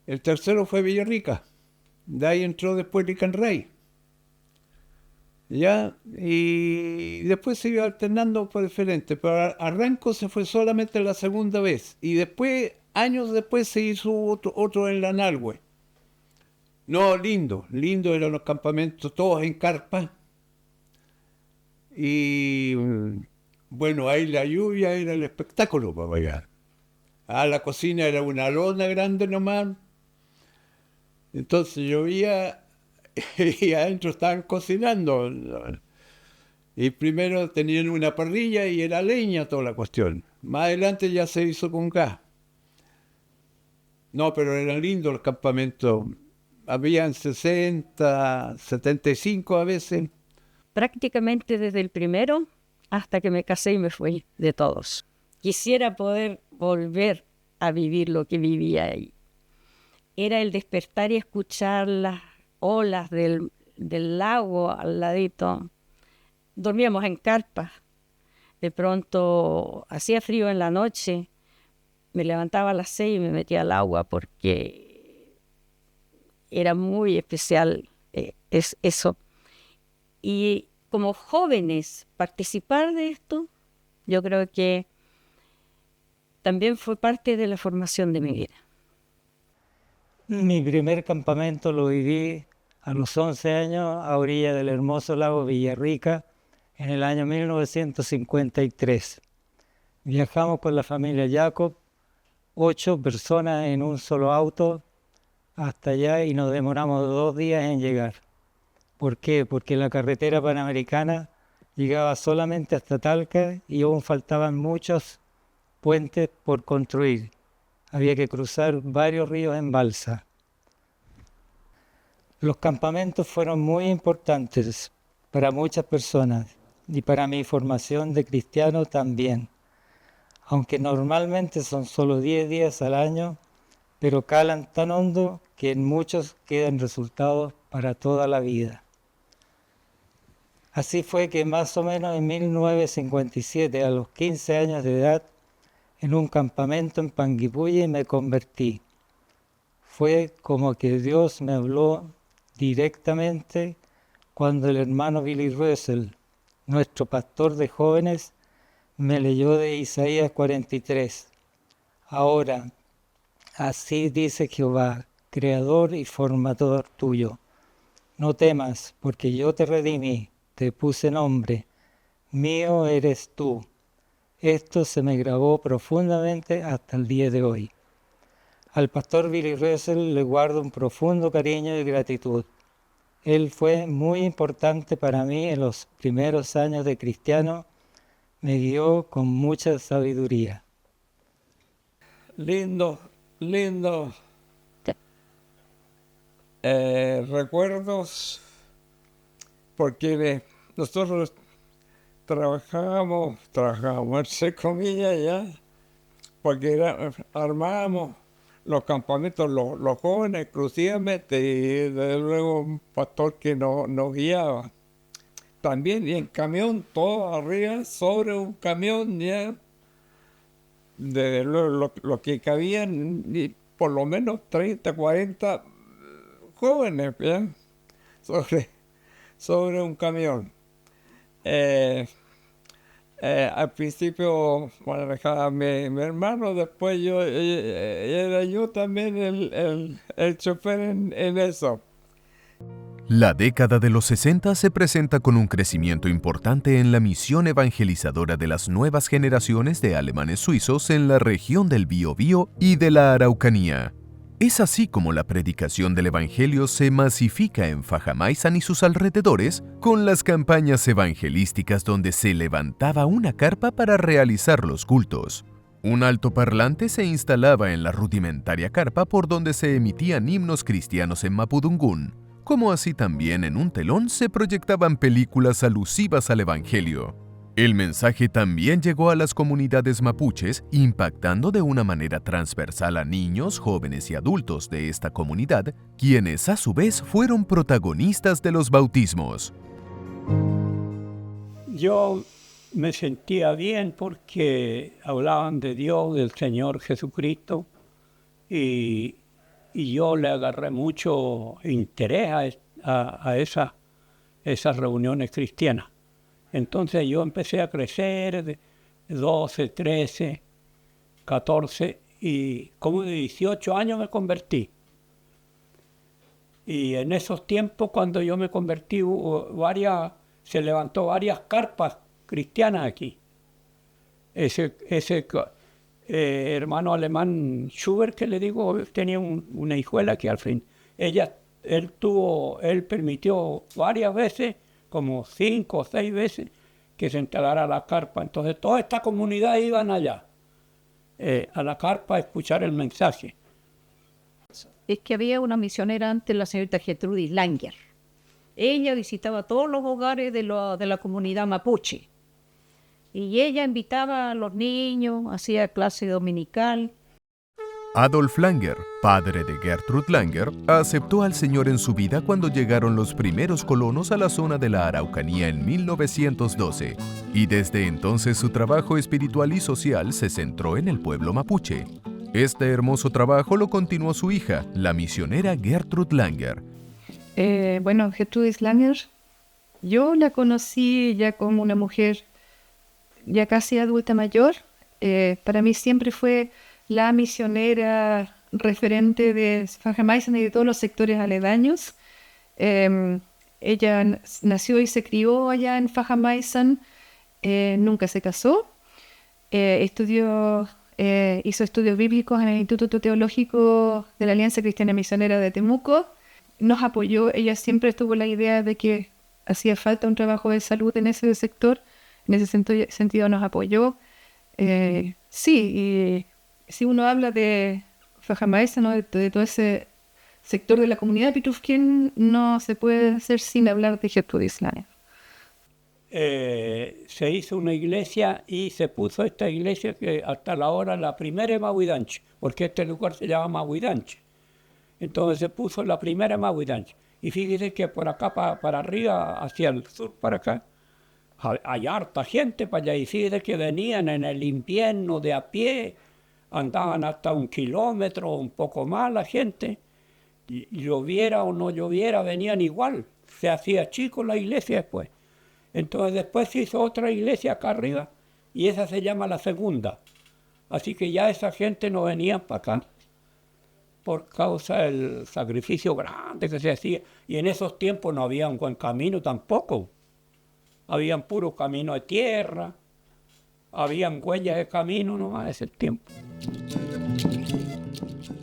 El tercero fue Villarrica. De ahí entró después Licanray. Ya, y después se iba alternando por diferente, pero a Ranco se fue solamente la segunda vez, y después, años después, se hizo otro en Lanalhue. No, lindo eran los campamentos, todos en carpa, y bueno, ahí la lluvia era el espectáculo para bailar. La cocina era una lona grande nomás, entonces llovía y adentro estaban cocinando. Y primero tenían una parrilla y era leña toda la cuestión. Más adelante ya se hizo con gas. No, pero eran lindos los campamentos. Habían 60, 75 a veces. Prácticamente desde el primero hasta que me casé y me fui, de todos. Quisiera poder volver a vivir lo que vivía ahí. Era el despertar y escuchar las olas del lago al ladito. Dormíamos en carpas. De pronto hacía frío en la noche. Me levantaba a las 6 y me metía al agua porque era muy especial eso. Y como jóvenes, participar de esto, yo creo que también fue parte de la formación de mi vida. Mi primer campamento lo viví a los 11 años a orilla del hermoso lago Villarrica en el año 1953. Viajamos con la familia Jacob, 8 personas en un solo auto hasta allá y nos demoramos 2 días en llegar. ¿Por qué? Porque la carretera panamericana llegaba solamente hasta Talca y aún faltaban muchos puentes por construir. Había que cruzar varios ríos en balsa. Los campamentos fueron muy importantes para muchas personas y para mi formación de cristiano también. Aunque normalmente son solo 10 días al año, pero calan tan hondo que en muchos quedan resultados para toda la vida. Así fue que más o menos en 1957, a los 15 años de edad, en un campamento en Panguipulli me convertí. Fue como que Dios me habló directamente cuando el hermano Billy Russell, nuestro pastor de jóvenes, me leyó de Isaías 43. Ahora, así dice Jehová, creador y formador tuyo. No temas, porque yo te redimí, te puse nombre, mío eres tú. Esto se me grabó profundamente hasta el día de hoy. Al pastor Billy Russell le guardo un profundo cariño y gratitud. Él fue muy importante para mí en los primeros años de cristiano, me guió con mucha sabiduría. lindos recuerdos, porque nosotros trabajábamos entre comillas ya, porque armábamos los campamentos, los jóvenes exclusivamente, y desde luego un pastor que nos guiaba. También, y en camión, todo arriba, sobre un camión, ya, de lo que cabían, y por lo menos 30, 40 jóvenes, ya, sobre un camión. Al principio manejaba mi hermano, después era yo también el chofer en eso. La década de los 60 se presenta con un crecimiento importante en la misión evangelizadora de las nuevas generaciones de alemanes suizos en la región del Biobío y de la Araucanía. Es así como la predicación del Evangelio se masifica en Fajamaizán y sus alrededores con las campañas evangelísticas donde se levantaba una carpa para realizar los cultos. Un altoparlante se instalaba en la rudimentaria carpa por donde se emitían himnos cristianos en mapudungún, como así también en un telón se proyectaban películas alusivas al Evangelio. El mensaje también llegó a las comunidades mapuches, impactando de una manera transversal a niños, jóvenes y adultos de esta comunidad, quienes a su vez fueron protagonistas de los bautismos. Yo me sentía bien porque hablaban de Dios, del Señor Jesucristo, y yo le agarré mucho interés a esas reuniones cristianas. Entonces yo empecé a crecer de 12, 13, 14 y como de 18 años me convertí. Y en esos tiempos cuando yo me convertí se levantó varias carpas cristianas aquí. Ese hermano alemán Schubert que le digo tenía una hijuela que al fin él permitió varias veces, como 5 o 6 veces, que se instalara la carpa. Entonces toda esta comunidad iban allá, a la carpa a escuchar el mensaje. Es que había una misionera antes, la señorita Gertrudis Langer. Ella visitaba todos los hogares de la comunidad mapuche. Y ella invitaba a los niños, hacía clase dominical. Adolf Langer, padre de Gertrud Langer, aceptó al Señor en su vida cuando llegaron los primeros colonos a la zona de la Araucanía en 1912, y desde entonces su trabajo espiritual y social se centró en el pueblo mapuche. Este hermoso trabajo lo continuó su hija, la misionera Gertrud Langer. Gertrudis Langer, yo la conocí ya como una mujer ya casi adulta mayor. Para mí siempre fue la misionera referente de Fajamaizán y de todos los sectores aledaños. Ella nació y se crió allá en Fajamaizán, nunca se casó, hizo estudios bíblicos en el Instituto Teológico de la Alianza Cristiana Misionera de Temuco. Nos apoyó, ella siempre tuvo la idea de que hacía falta un trabajo de salud en ese sector, en ese sentido nos apoyó. Si uno habla de Fajamaizán, ¿no? de todo ese sector de la comunidad Pitufquén, no se puede hacer sin hablar de Gertrudis Langer. Se hizo una iglesia y se puso esta iglesia que hasta la hora la primera es Mahuidanche, porque este lugar se llama Mahuidanche. Entonces se puso la primera Mahuidanche. Y fíjese que por acá para arriba, hacia el sur para acá, hay harta gente para allá. Y fíjese que venían en el invierno de a pie, andaban hasta 1 kilómetro, un poco más la gente. Y lloviera o no lloviera, venían igual. Se hacía chico la iglesia después. Entonces después se hizo otra iglesia acá arriba y esa se llama la segunda. Así que ya esa gente no venía para acá por causa del sacrificio grande que se hacía. Y en esos tiempos no había un buen camino tampoco. Habían puros caminos de tierra, habían huellas de camino nomás en ese tiempo.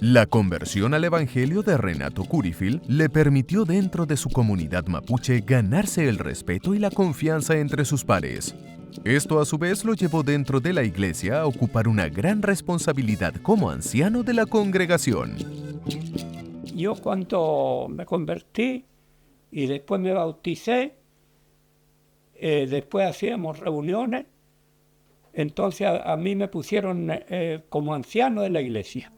La conversión al evangelio de Renato Curifil le permitió dentro de su comunidad mapuche ganarse el respeto y la confianza entre sus pares. Esto a su vez lo llevó dentro de la iglesia a ocupar una gran responsabilidad como anciano de la congregación. Yo cuando me convertí y después me bauticé, después hacíamos reuniones, entonces a mí me pusieron como anciano de la iglesia.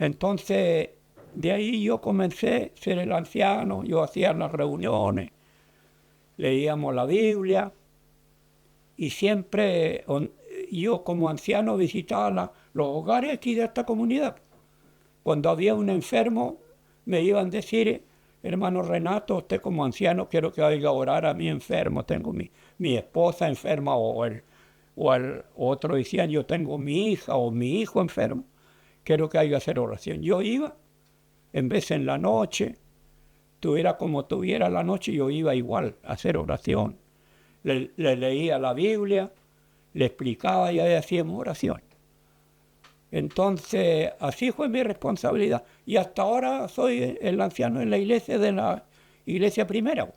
Entonces de ahí yo comencé a ser el anciano, yo hacía las reuniones, leíamos la Biblia y siempre yo como anciano visitaba los hogares aquí de esta comunidad. Cuando había un enfermo me iban a decir: hermano Renato, usted como anciano quiero que vaya a orar a mi enfermo, tengo mi esposa enferma, o otro decían: yo tengo mi hija o mi hijo enfermo, quiero que vaya a hacer oración. Yo iba, en vez en la noche, tuviera como tuviera la noche, yo iba igual a hacer oración. Le leía la Biblia, le explicaba y ahí hacíamos oración. Entonces, así fue mi responsabilidad. Y hasta ahora soy el anciano en la iglesia de la iglesia primera.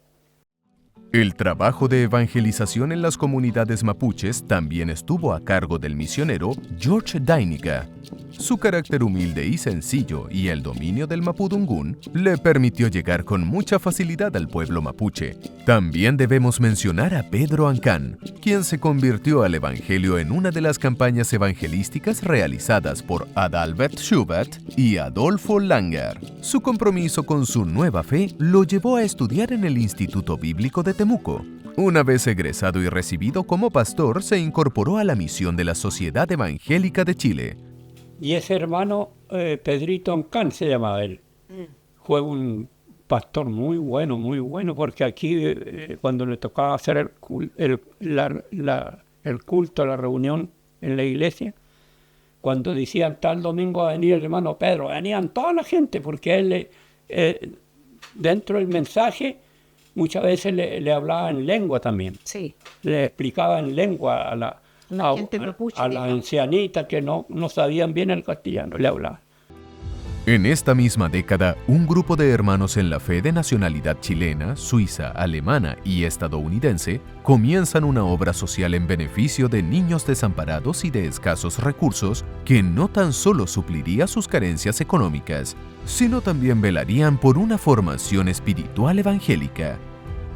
El trabajo de evangelización en las comunidades mapuches también estuvo a cargo del misionero George Dainica. Su carácter humilde y sencillo y el dominio del mapudungún le permitió llegar con mucha facilidad al pueblo mapuche. También debemos mencionar a Pedro Ancán, quien se convirtió al evangelio en una de las campañas evangelísticas realizadas por Adalbert Schubert y Adolfo Langer. Su compromiso con su nueva fe lo llevó a estudiar en el Instituto Bíblico de Temuco. Una vez egresado y recibido como pastor, se incorporó a la misión de la Sociedad Evangélica de Chile. Y ese hermano, Pedrito Ancán se llamaba él. Fue un pastor muy bueno, porque aquí cuando le tocaba hacer el culto, la reunión en la iglesia, cuando decían tal domingo va a venir el hermano Pedro, venían toda la gente, porque él dentro del mensaje muchas veces le hablaba en lengua también. Sí. Le explicaba en lengua a la ancianita que no sabían bien el castellano, le hablaba. En esta misma década, un grupo de hermanos en la fe de nacionalidad chilena, suiza, alemana y estadounidense comienzan una obra social en beneficio de niños desamparados y de escasos recursos que no tan solo supliría sus carencias económicas, sino también velarían por una formación espiritual evangélica.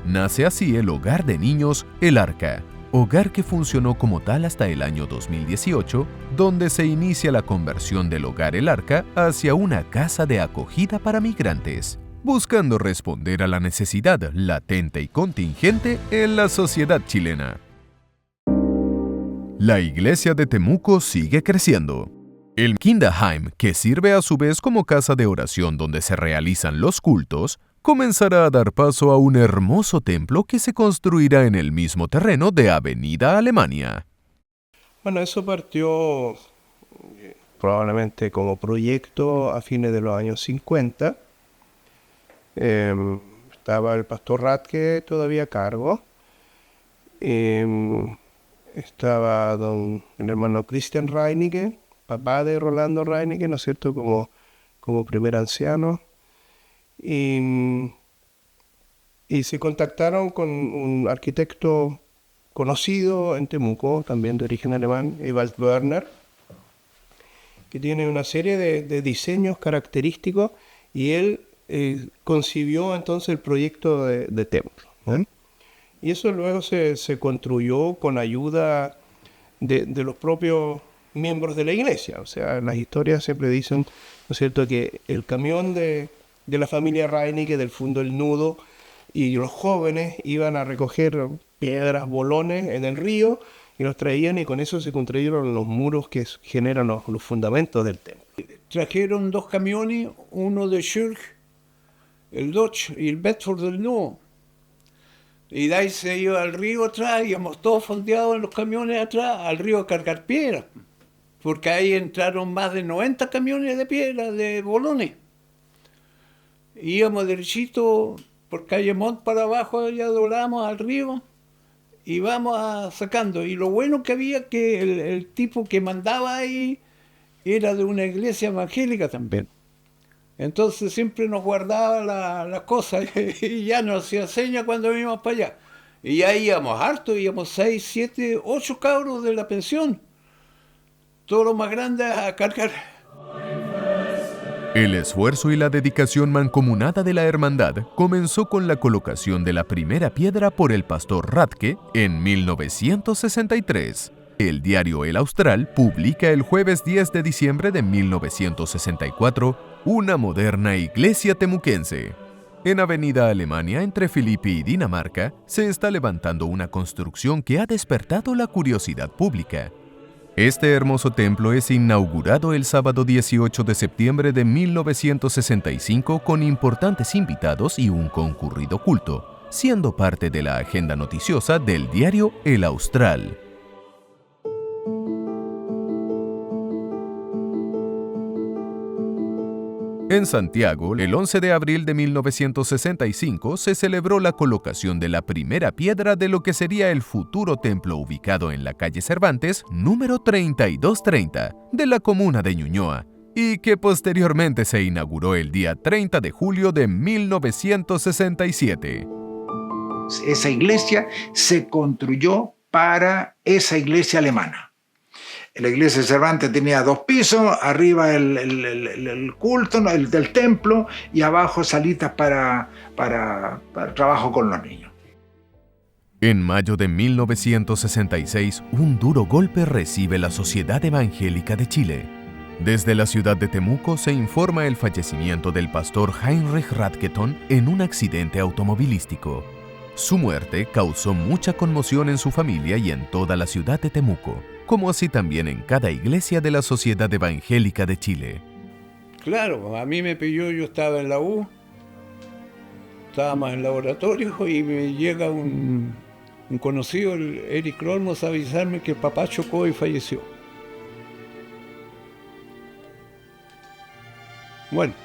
Nace así el Hogar de Niños El Arca, hogar que funcionó como tal hasta el año 2018, donde se inicia la conversión del Hogar El Arca hacia una casa de acogida para migrantes, buscando responder a la necesidad latente y contingente en la sociedad chilena. La iglesia de Temuco sigue creciendo. El Kinderheim, que sirve a su vez como casa de oración donde se realizan los cultos, comenzará a dar paso a un hermoso templo que se construirá en el mismo terreno de Avenida Alemania. Bueno, eso partió probablemente como proyecto a fines de los años 50. Estaba el pastor Radke todavía a cargo. Estaba el hermano Christian Reinicke, papá de Rolando Reinicke, ¿no es cierto?, como primer anciano. Y se contactaron con un arquitecto conocido en Temuco, también de origen alemán, Ewald Werner, que tiene una serie de diseños característicos, y él concibió entonces el proyecto de templo. Y eso luego se construyó con ayuda de los propios miembros de la iglesia. O sea, las historias siempre dicen, ¿no es cierto?, que el camión de la familia Reinicke, del Fundo El Nudo, y los jóvenes iban a recoger piedras, bolones en el río, y los traían, y con eso se construyeron los muros que generan los fundamentos del templo. Trajeron 2 camiones, uno de Schurg, el Dodge, y el Bedford del Nudo. Y de ahí se iba al río atrás, íbamos todos fondeados en los camiones atrás, al río a cargar piedras, porque ahí entraron más de 90 camiones de piedras, de bolones. Íbamos derechito por calle Montt para abajo, ya doblamos al río y vamos sacando. Y lo bueno que había que el tipo que mandaba ahí era de una iglesia evangélica también. Entonces siempre nos guardaba las cosas y ya nos hacía señas cuando íbamos para allá. Y ya íbamos harto, íbamos 6, 7, 8 cabros de la pensión. Todos los más grandes a cargar. El esfuerzo y la dedicación mancomunada de la hermandad comenzó con la colocación de la primera piedra por el pastor Radke en 1963. El diario El Austral publica el jueves 10 de diciembre de 1964 una moderna iglesia temuquense. En Avenida Alemania, entre Philippi y Dinamarca, se está levantando una construcción que ha despertado la curiosidad pública. Este hermoso templo es inaugurado el sábado 18 de septiembre de 1965 con importantes invitados y un concurrido culto, siendo parte de la agenda noticiosa del diario El Austral. En Santiago, el 11 de abril de 1965 se celebró la colocación de la primera piedra de lo que sería el futuro templo ubicado en la calle Cervantes, número 3230, de la comuna de Ñuñoa, y que posteriormente se inauguró el día 30 de julio de 1967. Esa iglesia se construyó para esa iglesia alemana. La iglesia de Cervantes tenía 2 pisos, arriba el culto, el del templo, y abajo salitas para trabajo con los niños. En mayo de 1966, un duro golpe recibe la Sociedad Evangélica de Chile. Desde la ciudad de Temuco se informa el fallecimiento del pastor Heinrich Radketon en un accidente automovilístico. Su muerte causó mucha conmoción en su familia y en toda la ciudad de Temuco, como así también en cada iglesia de la Sociedad Evangélica de Chile. Claro, a mí me pilló, yo estaba en la U, estábamos en el laboratorio y me llega un conocido, el Eric Olmos, a avisarme que el papá chocó y falleció. Bueno,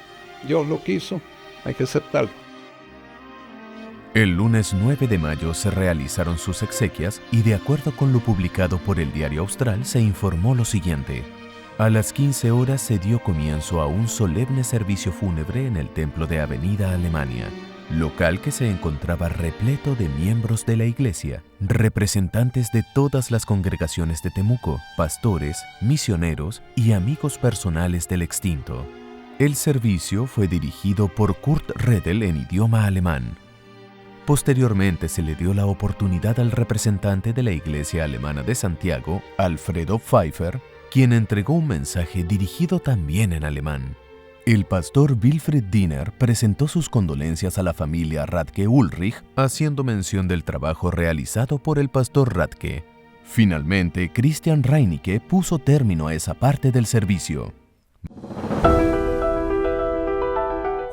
Dios lo quiso, hay que aceptarlo. El lunes 9 de mayo se realizaron sus exequias y de acuerdo con lo publicado por el diario Austral se informó lo siguiente. A las 15 horas se dio comienzo a un solemne servicio fúnebre en el templo de Avenida Alemania, local que se encontraba repleto de miembros de la iglesia, representantes de todas las congregaciones de Temuco, pastores, misioneros y amigos personales del extinto. El servicio fue dirigido por Kurt Redel en idioma alemán. Posteriormente se le dio la oportunidad al representante de la Iglesia Alemana de Santiago, Alfredo Pfeiffer, quien entregó un mensaje dirigido también en alemán. El pastor Wilfried Diener presentó sus condolencias a la familia Radke Ulrich, haciendo mención del trabajo realizado por el pastor Radke. Finalmente, Christian Reinicke puso término a esa parte del servicio.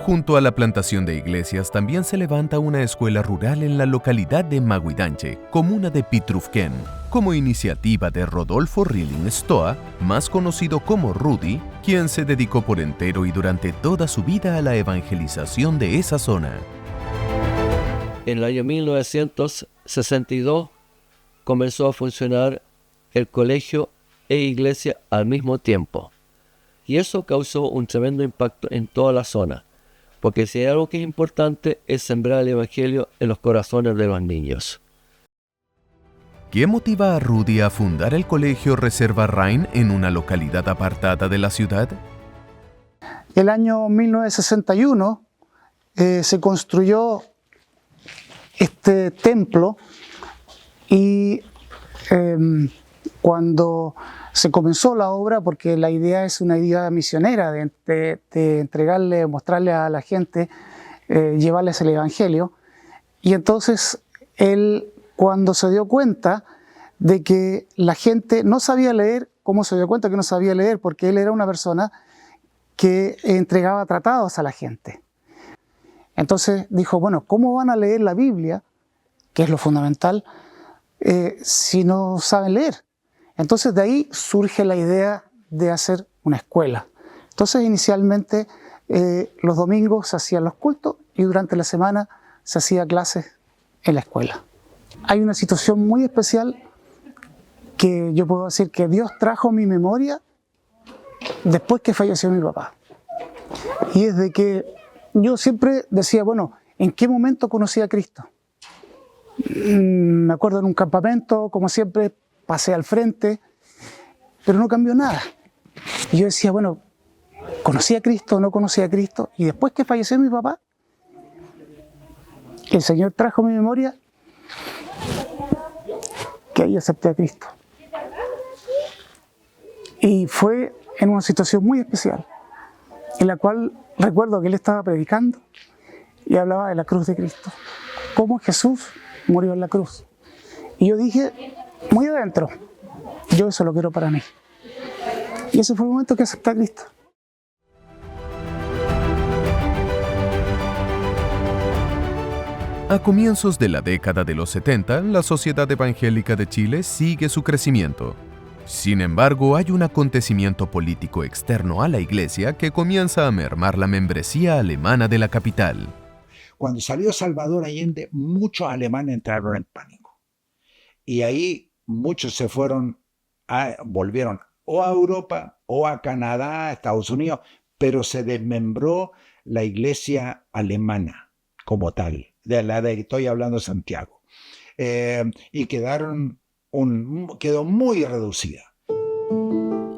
Junto a la plantación de iglesias también se levanta una escuela rural en la localidad de Maguidanche, comuna de Pitrufquén, como iniciativa de Rodolfo Rilling Stoa, más conocido como Rudy, quien se dedicó por entero y durante toda su vida a la evangelización de esa zona. En el año 1962 comenzó a funcionar el colegio e iglesia al mismo tiempo, y eso causó un tremendo impacto en toda la zona. Porque si hay algo que es importante es sembrar el Evangelio en los corazones de los niños. ¿Qué motiva a Rudy a fundar el colegio Reserva Rhein en una localidad apartada de la ciudad? El año 1961 se construyó este templo y cuando se comenzó la obra, porque la idea es una idea misionera de entregarle, mostrarle a la gente, llevarles el Evangelio. Y entonces él, cuando se dio cuenta de que la gente no sabía leer, ¿cómo se dio cuenta que no sabía leer? Porque él era una persona que entregaba tratados a la gente. Entonces dijo, bueno, ¿cómo van a leer la Biblia, que es lo fundamental, si no saben leer? Entonces de ahí surge la idea de hacer una escuela. Entonces inicialmente los domingos se hacían los cultos y durante la semana se hacía clases en la escuela. Hay una situación muy especial que yo puedo decir que Dios trajo a mi memoria después que falleció mi papá. Y es de que yo siempre decía, bueno, ¿en qué momento conocí a Cristo? Me acuerdo en un campamento, como siempre, pasé al frente, pero no cambió nada. Y yo decía, bueno, ¿conocí a Cristo o no conocí a Cristo? Y después que falleció mi papá, el Señor trajo a mi memoria que ahí acepté a Cristo. Y fue en una situación muy especial, en la cual recuerdo que él estaba predicando y hablaba de la cruz de Cristo, cómo Jesús murió en la cruz. Y yo dije, muy adentro, yo eso lo quiero para mí. Y ese fue el momento que acepté a Cristo. A comienzos de la década de los 70, la Sociedad Evangélica de Chile sigue su crecimiento. Sin embargo, hay un acontecimiento político externo a la Iglesia que comienza a mermar la membresía alemana de la capital. Cuando salió Salvador Allende, muchos alemanes entraron en pánico. Y ahí muchos se volvieron o a Europa, o a Canadá, a Estados Unidos, pero se desmembró la iglesia alemana como tal, de la de que estoy hablando de Santiago. Y quedó muy reducida.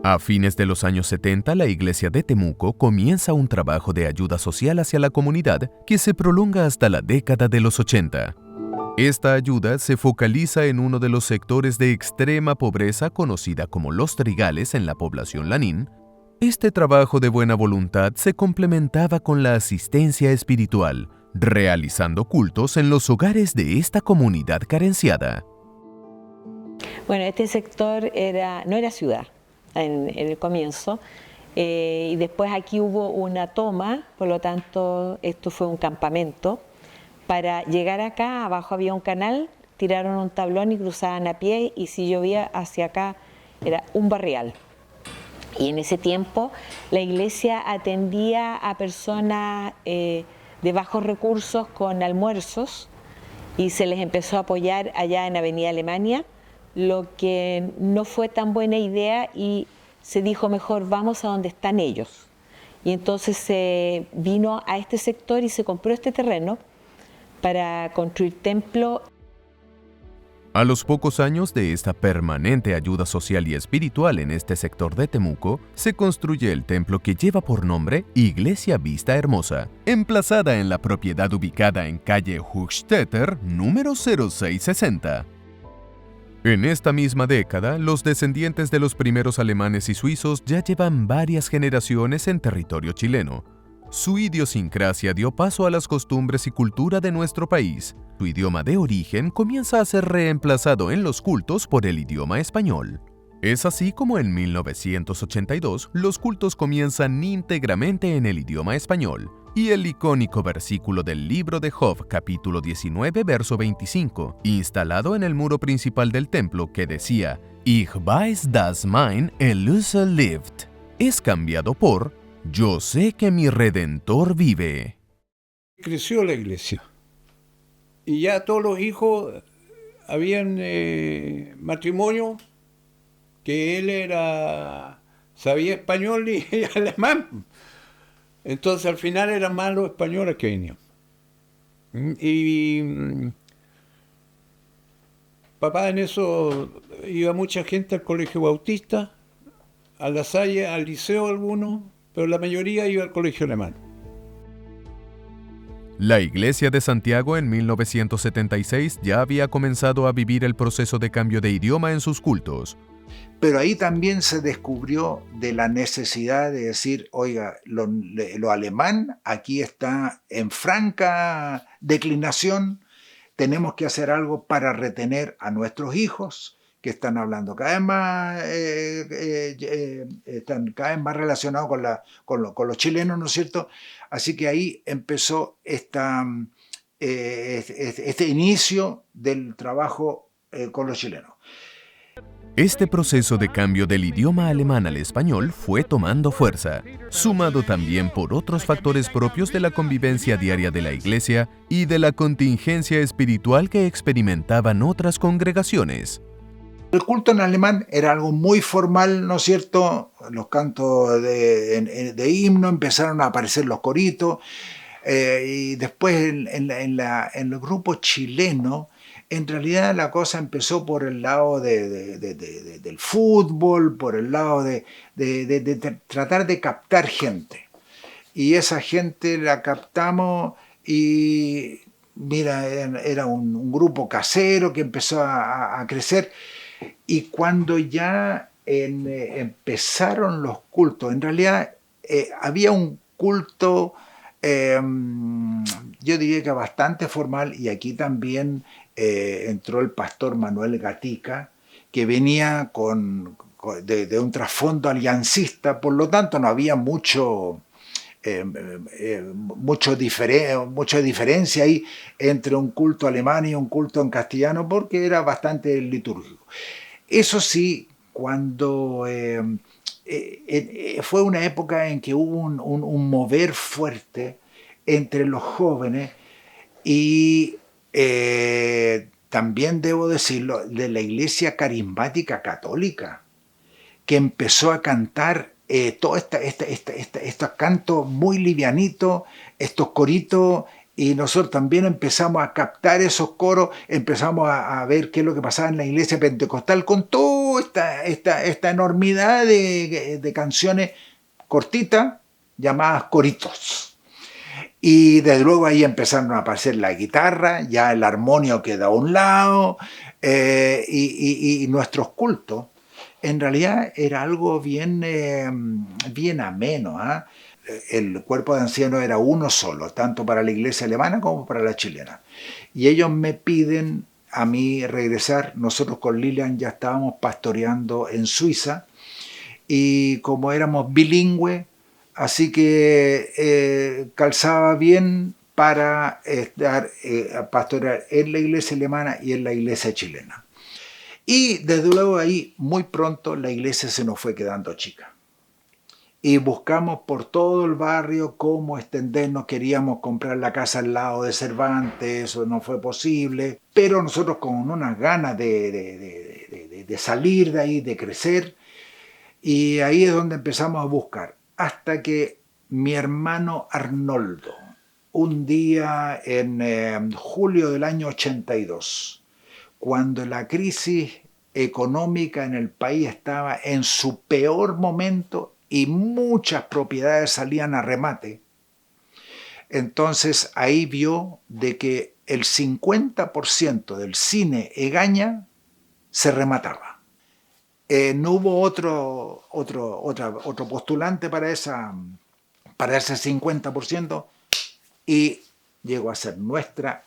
A fines de los años 70, la iglesia de Temuco comienza un trabajo de ayuda social hacia la comunidad que se prolonga hasta la década de los 80. Esta ayuda se focaliza en uno de los sectores de extrema pobreza conocida como Los Trigales en la población Lanín. Este trabajo de buena voluntad se complementaba con la asistencia espiritual, realizando cultos en los hogares de esta comunidad carenciada. Bueno, este sector no era ciudad en el comienzo, y después aquí hubo una toma, por lo tanto esto fue un campamento. Para llegar acá, abajo había un canal, tiraron un tablón y cruzaban a pie, y si llovía hacia acá era un barrial. Y en ese tiempo la iglesia atendía a personas de bajos recursos con almuerzos, y se les empezó a apoyar allá en Avenida Alemania, lo que no fue tan buena idea, y se dijo mejor vamos a donde están ellos. Y entonces se vino a este sector y se compró este terreno para construir templo. A los pocos años de esta permanente ayuda social y espiritual en este sector de Temuco, se construye el templo que lleva por nombre Iglesia Vista Hermosa, emplazada en la propiedad ubicada en calle Hochstetter, número 0660. En esta misma década, los descendientes de los primeros alemanes y suizos ya llevan varias generaciones en territorio chileno. Su idiosincrasia dio paso a las costumbres y cultura de nuestro país. Su idioma de origen comienza a ser reemplazado en los cultos por el idioma español. Es así como en 1982 los cultos comienzan íntegramente en el idioma español, y el icónico versículo del libro de Job, capítulo 19, verso 25, instalado en el muro principal del templo que decía Ich weiß, dass mein Erlöser lebt, es cambiado por Yo sé que mi Redentor vive. Creció la iglesia y ya todos los hijos habían matrimonio, que él sabía español y alemán. Entonces al final eran más los españoles que venían. Y papá en eso iba mucha gente al colegio bautista, a La Salle, al liceo algunos, pero la mayoría iba al colegio alemán. La Iglesia de Santiago en 1976 ya había comenzado a vivir el proceso de cambio de idioma en sus cultos. Pero ahí también se descubrió de la necesidad de decir, oiga, lo alemán aquí está en franca declinación, tenemos que hacer algo para retener a nuestros hijos, que están hablando cada vez más, están cada vez más relacionados con los chilenos, ¿no es cierto? Así que ahí empezó este inicio del trabajo con los chilenos. Este proceso de cambio del idioma alemán al español fue tomando fuerza, sumado también por otros factores propios de la convivencia diaria de la Iglesia y de la contingencia espiritual que experimentaban otras congregaciones. El culto en alemán era algo muy formal, ¿no es cierto? Los cantos de himno, empezaron a aparecer los coritos, y después en el grupo chileno, en realidad la cosa empezó por el lado del fútbol, por el lado de tratar de captar gente. Y esa gente la captamos y, mira, era un grupo casero que empezó a crecer. Y cuando ya empezaron los cultos, en realidad había un culto, yo diría que bastante formal, y aquí también entró el pastor Manuel Gatica, que venía de un trasfondo aliancista, por lo tanto no había mucha diferencia ahí entre un culto alemán y un culto en castellano, porque era bastante litúrgico. Eso sí, cuando fue una época en que hubo un mover fuerte entre los jóvenes, y también debo decirlo, de la Iglesia Carismática Católica, que empezó a cantar todos estos cantos muy livianitos, estos coritos, y nosotros también empezamos a captar esos coros, empezamos a ver qué es lo que pasaba en la iglesia pentecostal con toda esta enormidad de canciones cortitas llamadas coritos. Y desde luego ahí empezaron a aparecer la guitarra, ya el armonio queda a un lado, y nuestros cultos en realidad era algo bien ameno, ¿eh? El cuerpo de ancianos era uno solo, tanto para la iglesia alemana como para la chilena. Y ellos me piden a mí regresar. Nosotros con Lilian ya estábamos pastoreando en Suiza, y como éramos bilingües, así que calzaba bien para pastorear en la iglesia alemana y en la iglesia chilena. Y desde luego ahí muy pronto la iglesia se nos fue quedando chica. Y buscamos por todo el barrio cómo extendernos. Queríamos comprar la casa al lado de Cervantes, eso no fue posible. Pero nosotros con unas ganas de salir de ahí, de crecer. Y ahí es donde empezamos a buscar. Hasta que mi hermano Arnoldo, un día en julio del año 82, cuando la crisis económica en el país estaba en su peor momento y muchas propiedades salían a remate, entonces ahí vio de que el 50% del cine Egaña se remataba. No hubo otro postulante para ese 50%, y llegó a ser nuestra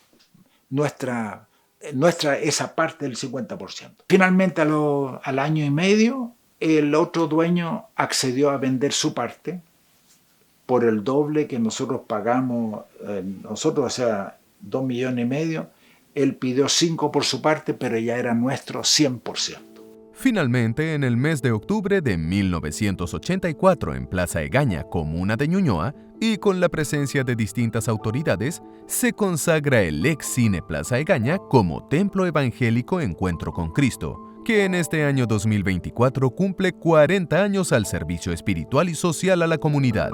esa parte del 50%. Finalmente al año y medio el otro dueño accedió a vender su parte por el doble que nosotros pagamos, o sea, 2,5 millones. Él pidió 5 por su parte, pero ya era nuestro 100%. Finalmente, en el mes de octubre de 1984, en Plaza Egaña, comuna de Ñuñoa, y con la presencia de distintas autoridades, se consagra el ex Cine Plaza Egaña como Templo Evangélico Encuentro con Cristo, que en este año 2024 cumple 40 años al servicio espiritual y social a la comunidad.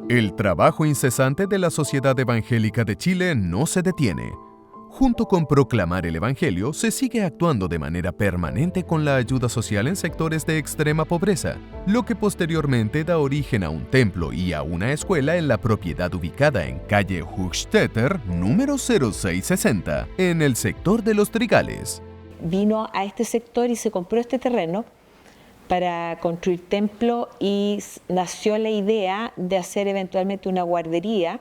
El trabajo incesante de la Sociedad Evangélica de Chile no se detiene. Junto con proclamar el Evangelio, se sigue actuando de manera permanente con la ayuda social en sectores de extrema pobreza, lo que posteriormente da origen a un templo y a una escuela en la propiedad ubicada en calle Hochstetter, número 0660, en el sector de Los Trigales. Vino a este sector y se compró este terreno para construir templo, y nació la idea de hacer eventualmente una guardería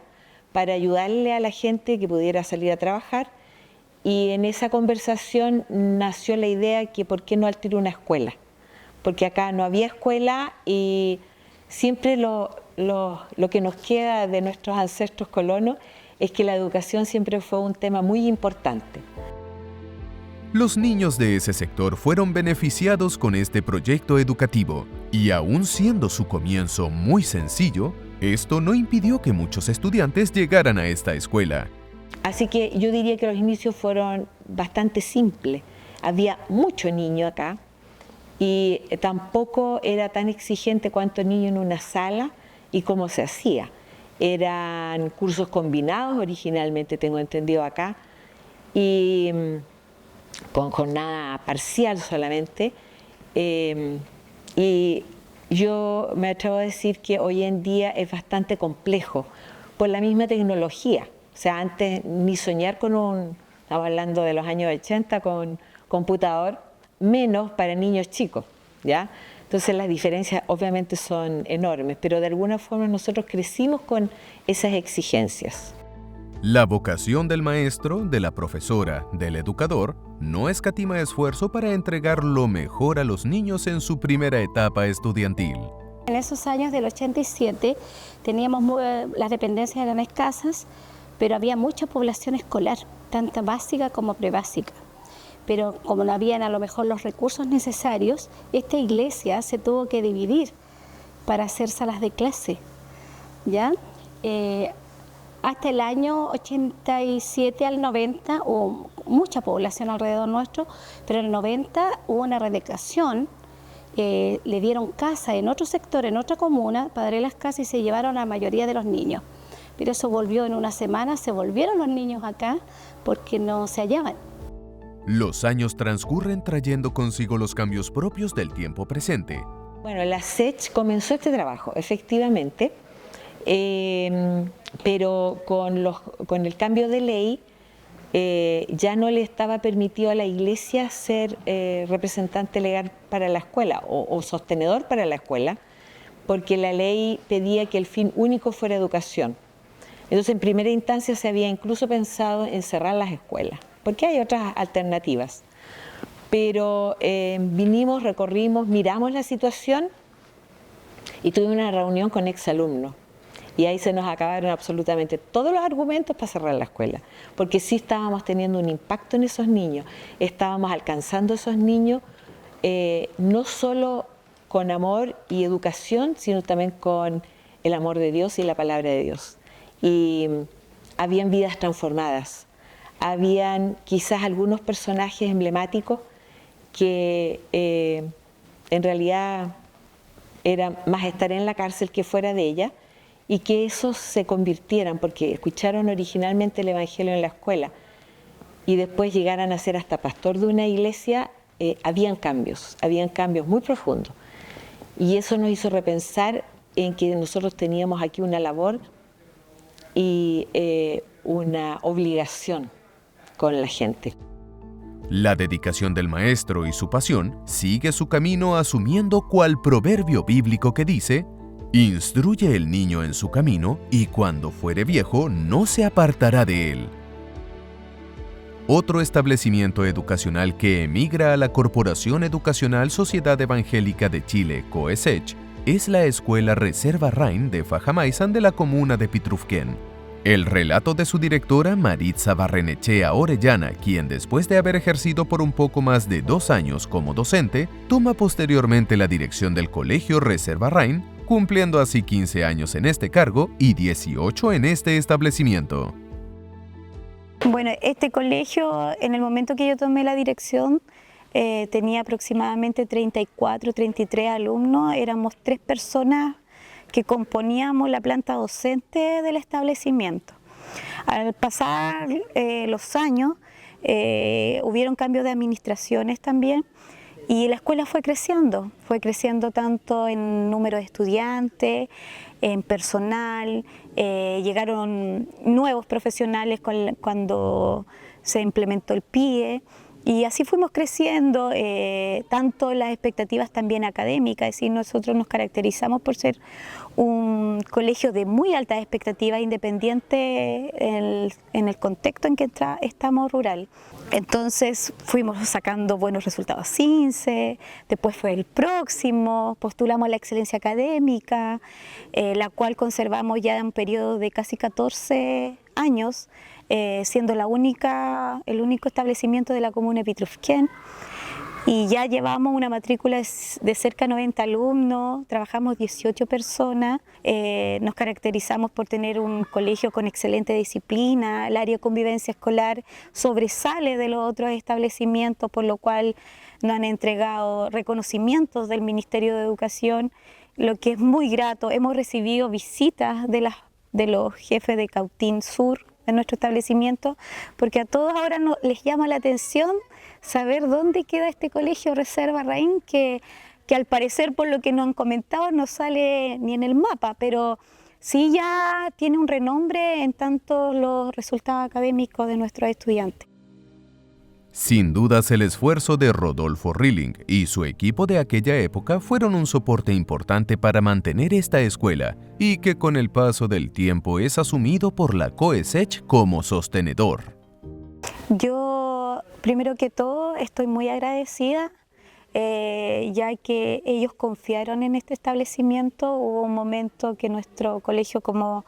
para ayudarle a la gente que pudiera salir a trabajar. Y en esa conversación nació la idea que por qué no al tiro una escuela, porque acá no había escuela, y siempre lo que nos queda de nuestros ancestros colonos es que la educación siempre fue un tema muy importante. Los niños de ese sector fueron beneficiados con este proyecto educativo, y aun siendo su comienzo muy sencillo, esto no impidió que muchos estudiantes llegaran a esta escuela. Así que yo diría que los inicios fueron bastante simples. había mucho niño acá y tampoco era tan exigente cuántos niños en una sala y cómo se hacía. Eran cursos combinados originalmente, tengo entendido acá, y con jornada parcial solamente. Y yo me atrevo a decir que hoy en día es bastante complejo por la misma tecnología. O sea, antes ni soñar con estamos hablando de los años 80, con computador, menos para niños chicos, ¿ya? Entonces las diferencias obviamente son enormes, pero de alguna forma nosotros crecimos con esas exigencias. La vocación del maestro, de la profesora, del educador, no escatima esfuerzo para entregar lo mejor a los niños en su primera etapa estudiantil. En esos años del 87 teníamos las dependencias eran escasas, pero había mucha población escolar, tanto básica como prebásica. Pero como no habían a lo mejor los recursos necesarios, esta iglesia se tuvo que dividir para hacer salas de clase, ¿ya? Hasta el año 87 al 90 hubo mucha población alrededor nuestro, pero en el 90 hubo una reeducación, le dieron casa en otro sector, en otra comuna, para darle las casas y se llevaron a la mayoría de los niños. Pero eso volvió en una semana, se volvieron los niños acá porque no se hallaban. Los años transcurren trayendo consigo los cambios propios del tiempo presente. Bueno, la SECH comenzó este trabajo, efectivamente, pero con el cambio de ley ya no le estaba permitido a la iglesia ser representante legal para la escuela o sostenedor para la escuela, porque la ley pedía que el fin único fuera educación. Entonces, en primera instancia se había incluso pensado en cerrar las escuelas, porque hay otras alternativas. Pero vinimos, recorrimos, miramos la situación y tuvimos una reunión con exalumnos. Y ahí se nos acabaron absolutamente todos los argumentos para cerrar la escuela, porque sí estábamos teniendo un impacto en esos niños, estábamos alcanzando a esos niños no solo con amor y educación, sino también con el amor de Dios y la palabra de Dios. Y habían vidas transformadas, habían quizás algunos personajes emblemáticos que en realidad era más estar en la cárcel que fuera de ella, y que esos se convirtieran, porque escucharon originalmente el Evangelio en la escuela y después llegaran a ser hasta pastor de una iglesia, habían cambios muy profundos. Y eso nos hizo repensar en que nosotros teníamos aquí una labor y una obligación con la gente. La dedicación del maestro y su pasión sigue su camino asumiendo cual proverbio bíblico que dice: instruye el niño en su camino, y cuando fuere viejo no se apartará de él. Otro establecimiento educacional que emigra a la Corporación Educacional Sociedad Evangélica de Chile, COESECH, es la Escuela Reserva Rain de Fajamaizan de la comuna de Pitrufquén. El relato de su directora Maritza Barrenechea Orellana, quien después de haber ejercido por un poco más de 2 años como docente, toma posteriormente la dirección del Colegio Reserva Rain, cumpliendo así 15 años en este cargo y 18 en este establecimiento. Bueno, este colegio, en el momento que yo tomé la dirección, tenía aproximadamente 34, 33 alumnos, éramos 3 personas que componíamos la planta docente del establecimiento. Al pasar los años, hubieron cambios de administraciones también, y la escuela fue creciendo tanto en número de estudiantes, en personal, llegaron nuevos profesionales cuando se implementó el PIE, y así fuimos creciendo, tanto las expectativas también académicas, es decir, nosotros nos caracterizamos por ser un colegio de muy altas expectativas, independiente en el contexto en que estamos rural. Entonces fuimos sacando buenos resultados CINCE, después fue el próximo, postulamos a la excelencia académica, la cual conservamos ya en un periodo de casi 14 años, siendo el único establecimiento de la comuna de Pitrufquén. Y ya llevamos una matrícula de cerca de 90 alumnos, trabajamos 18 personas, nos caracterizamos por tener un colegio con excelente disciplina, el área de convivencia escolar sobresale de los otros establecimientos, por lo cual nos han entregado reconocimientos del Ministerio de Educación, lo que es muy grato. Hemos recibido visitas de los jefes de Cautín Sur en nuestro establecimiento, porque a todos ahora les llama la atención saber dónde queda este colegio Reserva Raín, que al parecer, por lo que nos han comentado, no sale ni en el mapa, pero sí ya tiene un renombre en tanto los resultados académicos de nuestros estudiantes. Sin dudas, el esfuerzo de Rodolfo Rilling y su equipo de aquella época fueron un soporte importante para mantener esta escuela y que con el paso del tiempo es asumido por la COESECH como sostenedor. Yo, primero que todo, estoy muy agradecida, ya que ellos confiaron en este establecimiento. Hubo un momento que nuestro colegio, como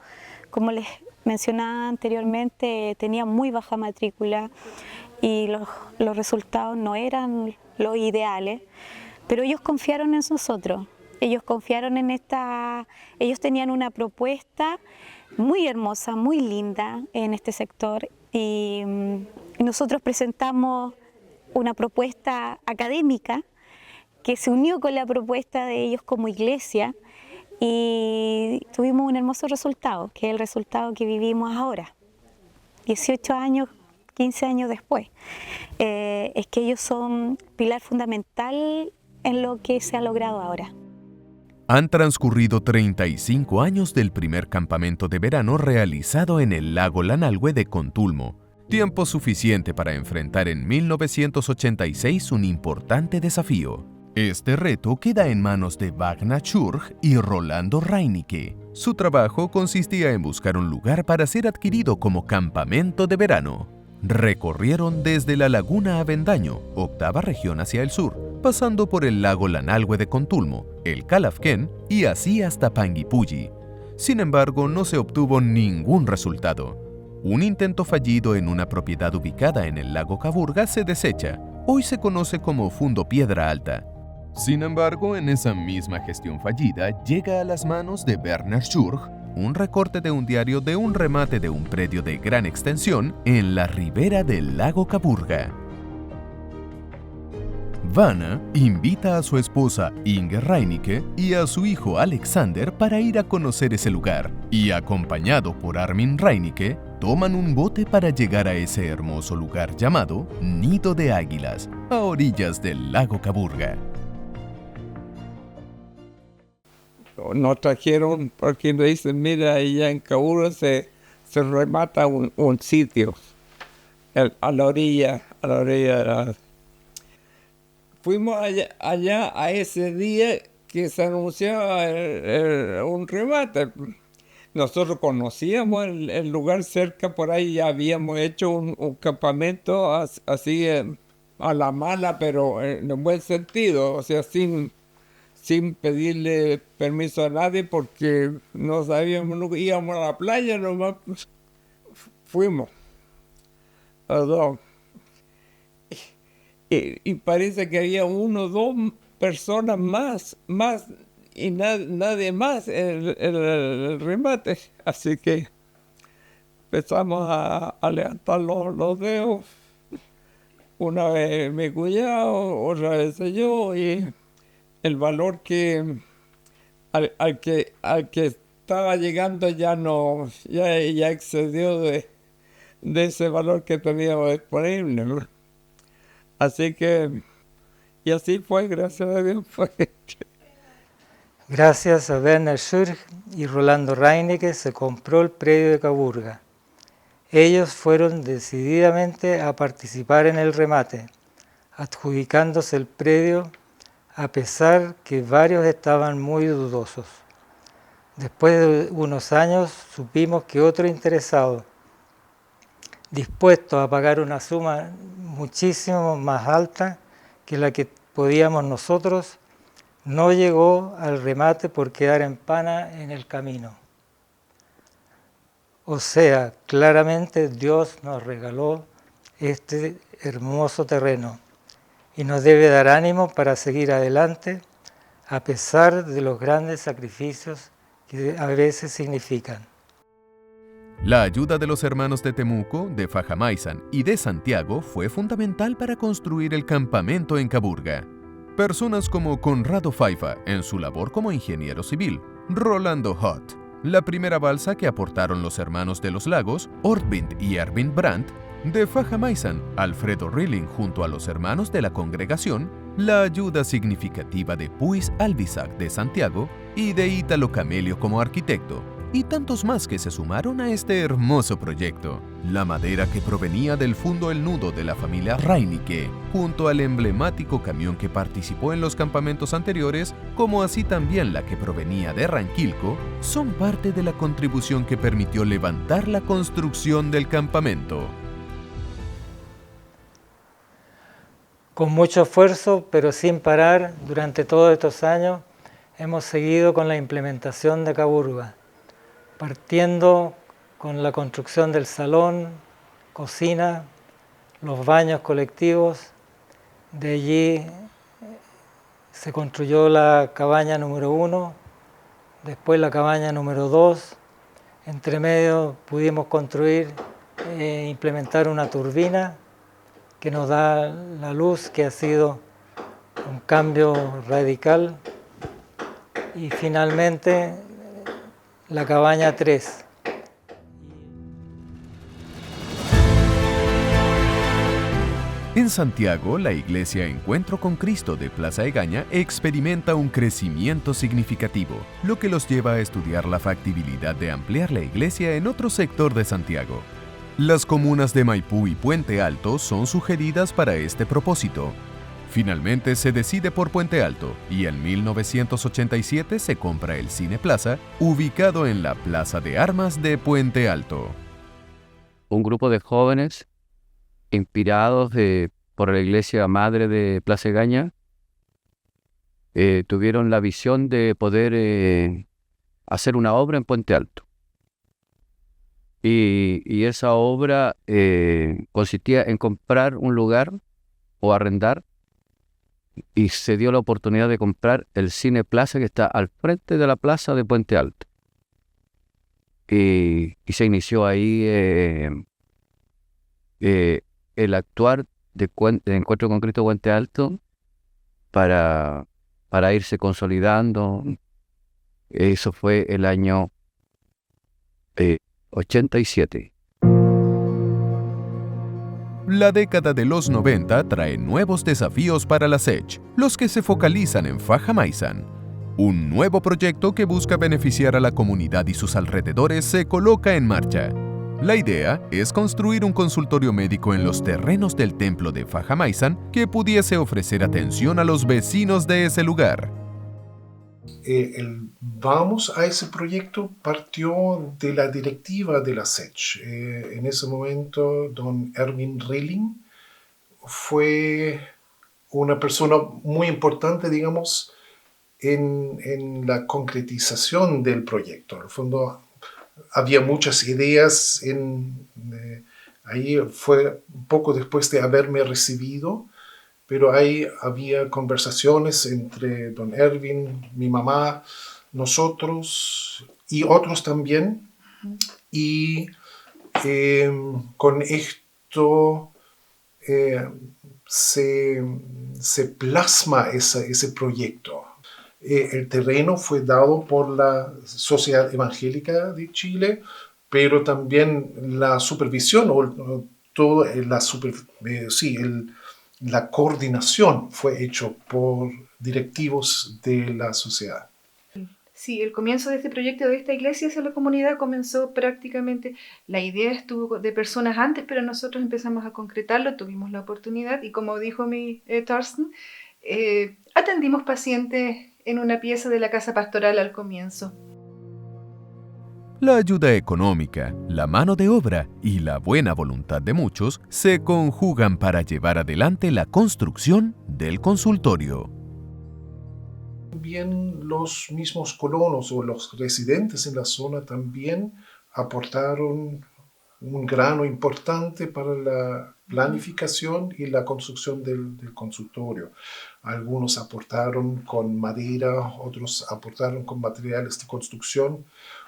les mencionaba anteriormente, tenía muy baja matrícula y los resultados no eran los ideales, pero ellos confiaron en nosotros, ellos confiaron en ellos tenían una propuesta muy hermosa, muy linda en este sector y nosotros presentamos una propuesta académica que se unió con la propuesta de ellos como iglesia y tuvimos un hermoso resultado, que es el resultado que vivimos ahora, 18 años, 15 años después. Es que ellos son pilar fundamental en lo que se ha logrado ahora. Han transcurrido 35 años del primer campamento de verano realizado en el lago Lanalhue de Contulmo, tiempo suficiente para enfrentar en 1986 un importante desafío. Este reto queda en manos de Wagner Schurg y Rolando Reinicke. Su trabajo consistía en buscar un lugar para ser adquirido como campamento de verano. Recorrieron desde la laguna Avendaño, octava región hacia el sur, pasando por el lago Lanalhue de Contulmo, el Calafquén y así hasta Panguipulli. Sin embargo, no se obtuvo ningún resultado. Un intento fallido en una propiedad ubicada en el lago Caburga se desecha. Hoy se conoce como Fundo Piedra Alta. Sin embargo, en esa misma gestión fallida llega a las manos de Werner Schurg un recorte de un diario de un remate de un predio de gran extensión en la ribera del lago Caburga. Vanna invita a su esposa Inge Reinicke y a su hijo Alexander para ir a conocer ese lugar, y acompañado por Armin Reinicke, toman un bote para llegar a ese hermoso lugar llamado Nido de Águilas, a orillas del lago Caburga. Nos trajeron, porque nos dicen, mira, allá en Caburga se remata un sitio, a la orilla de la... Fuimos allá a ese día que se anunciaba un remate. Nosotros conocíamos el lugar cerca, por ahí ya habíamos hecho un campamento así a la mala, pero en un buen sentido, o sea, sin pedirle permiso a nadie porque no sabíamos, íbamos a la playa, nomás fuimos a dos. Y parece que había 1 o 2 personas más y nadie más el remate. Así que empezamos a levantar los dedos. Una vez mi cuñado, otra vez yo, y el valor al que estaba llegando ya excedió de ese valor que teníamos disponible, ¿no? Así que, y así fue, gracias a Dios. Gracias a Werner Schurg y Rolando Reinicke se compró el predio de Caburga. Ellos fueron decididamente a participar en el remate, adjudicándose el predio a pesar que varios estaban muy dudosos. Después de unos años supimos que otro interesado, dispuesto a pagar una suma muchísimo más alta que la que podíamos nosotros, no llegó al remate por quedar en pana en el camino. O sea, claramente Dios nos regaló este hermoso terreno y nos debe dar ánimo para seguir adelante a pesar de los grandes sacrificios que a veces significan. La ayuda de los hermanos de Temuco, de Fajamaizan y de Santiago fue fundamental para construir el campamento en Caburga. Personas como Conrado Faifa en su labor como ingeniero civil, Rolando Hott, la primera balsa que aportaron los hermanos de los lagos, Ortvind y Erwin Brandt, de Fajamaizan, Alfredo Rilling junto a los hermanos de la congregación, la ayuda significativa de Puis Albisac de Santiago y de Ítalo Camelio como arquitecto, y tantos más que se sumaron a este hermoso proyecto. La madera que provenía del Fundo El Nudo de la familia Reinicke, junto al emblemático camión que participó en los campamentos anteriores, como así también la que provenía de Ranquilco, son parte de la contribución que permitió levantar la construcción del campamento. Con mucho esfuerzo, pero sin parar, durante todos estos años, hemos seguido con la implementación de Caburga, partiendo con la construcción del salón, cocina, los baños colectivos. De allí se construyó la cabaña número 1, después la cabaña número 2. Entre medio pudimos construir e implementar una turbina que nos da la luz, que ha sido un cambio radical. Y finalmente la cabaña 3. En Santiago, la iglesia Encuentro con Cristo de Plaza Egaña experimenta un crecimiento significativo, lo que los lleva a estudiar la factibilidad de ampliar la iglesia en otro sector de Santiago. Las comunas de Maipú y Puente Alto son sugeridas para este propósito. Finalmente se decide por Puente Alto y en 1987 se compra el Cine Plaza, ubicado en la Plaza de Armas de Puente Alto. Un grupo de jóvenes inspirados por la iglesia madre de Plaza Egaña tuvieron la visión de poder hacer una obra en Puente Alto. Y esa obra consistía en comprar un lugar o arrendar, y se dio la oportunidad de comprar el Cine Plaza que está al frente de la plaza de Puente Alto. Y se inició ahí el actuar de Encuentro con Cristo Puente Alto para irse consolidando. Eso fue el año 87. La década de los 90 trae nuevos desafíos para la SECH, los que se focalizan en Fajamaizan. Un nuevo proyecto que busca beneficiar a la comunidad y sus alrededores se coloca en marcha. La idea es construir un consultorio médico en los terrenos del templo de Fajamaizan que pudiese ofrecer atención a los vecinos de ese lugar. El vamos a ese proyecto partió de la directiva de la SECH. En ese momento, don Erwin Rilling fue una persona muy importante, digamos, en la concretización del proyecto. En el fondo, había muchas ideas. Ahí fue poco después de haberme recibido, pero ahí había conversaciones entre don Erwin, mi mamá, nosotros y otros también. Y con esto se plasma ese proyecto. El terreno fue dado por la Sociedad Evangélica de Chile, pero también la supervisión o toda la coordinación fue hecho por directivos de la sociedad. Sí, el comienzo de este proyecto de esta iglesia hacia la comunidad comenzó prácticamente, la idea estuvo de personas antes, pero nosotros empezamos a concretarlo, tuvimos la oportunidad y como dijo mi Thorsten, atendimos pacientes en una pieza de la casa pastoral al comienzo. La ayuda económica, la mano de obra y la buena voluntad de muchos se conjugan para llevar adelante la construcción del consultorio. También los mismos colonos o los residentes en la zona también aportaron un grano importante para la planificación y la construcción del consultorio. Algunos aportaron con madera, otros aportaron con materiales de construcción,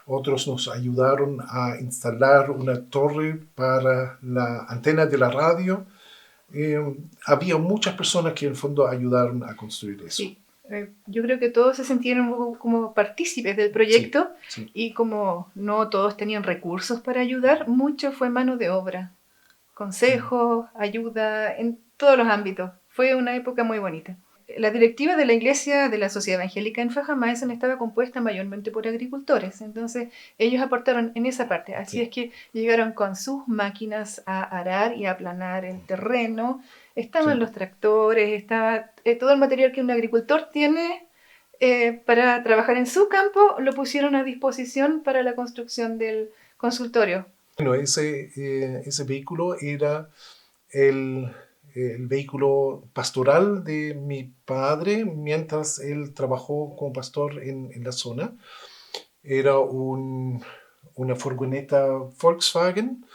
otros nos ayudaron a instalar una torre para la antena de la radio. Había muchas personas que en el fondo ayudaron a construir eso. Sí. Yo creo que todos se sintieron como partícipes del proyecto, sí, sí. Y como no todos tenían recursos para ayudar, mucho fue mano de obra, consejos, ayuda en todos los ámbitos. Fue una época muy bonita. La directiva de la iglesia de la Sociedad Evangélica en Fajamaisen estaba compuesta mayormente por agricultores, entonces ellos aportaron en esa parte. Así sí. Es que llegaron con sus máquinas a arar y a aplanar el terreno. Estaban los tractores, estaba todo el material que un agricultor tiene para trabajar en su campo, lo pusieron a disposición para la construcción del consultorio. Bueno, ese vehículo era el vehículo pastoral de mi padre mientras él trabajó como pastor en la zona. Era una furgoneta Volkswagen.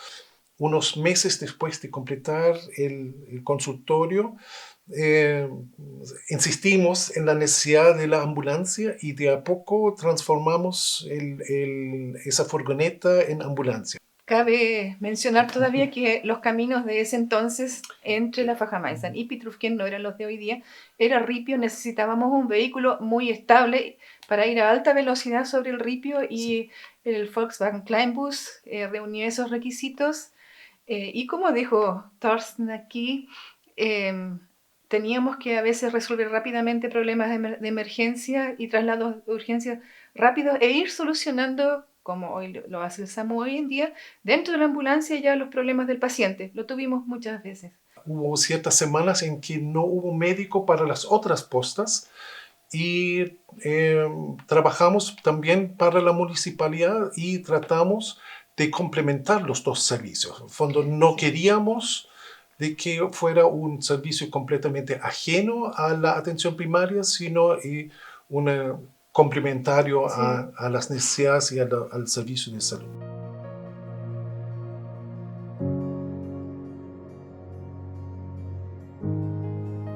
Unos meses después de completar el consultorio, insistimos en la necesidad de la ambulancia y de a poco transformamos esa furgoneta en ambulancia. Cabe mencionar todavía que los caminos de ese entonces entre la Fajamaisen y Pitrufquén no eran los de hoy día, era ripio, necesitábamos un vehículo muy estable para ir a alta velocidad sobre el ripio y el Volkswagen Kleinbus reunía esos requisitos. Y como dijo Thorsten aquí, teníamos que a veces resolver rápidamente problemas de emergencia y traslados de urgencia rápidos e ir solucionando, como hoy lo hace el SAMU hoy en día, dentro de la ambulancia ya los problemas del paciente. Lo tuvimos muchas veces. Hubo ciertas semanas en que no hubo médico para las otras postas y trabajamos también para la municipalidad y tratamos de complementar los dos servicios. En el fondo no queríamos de que fuera un servicio completamente ajeno a la atención primaria, sino un complementario a las necesidades y al servicio de salud.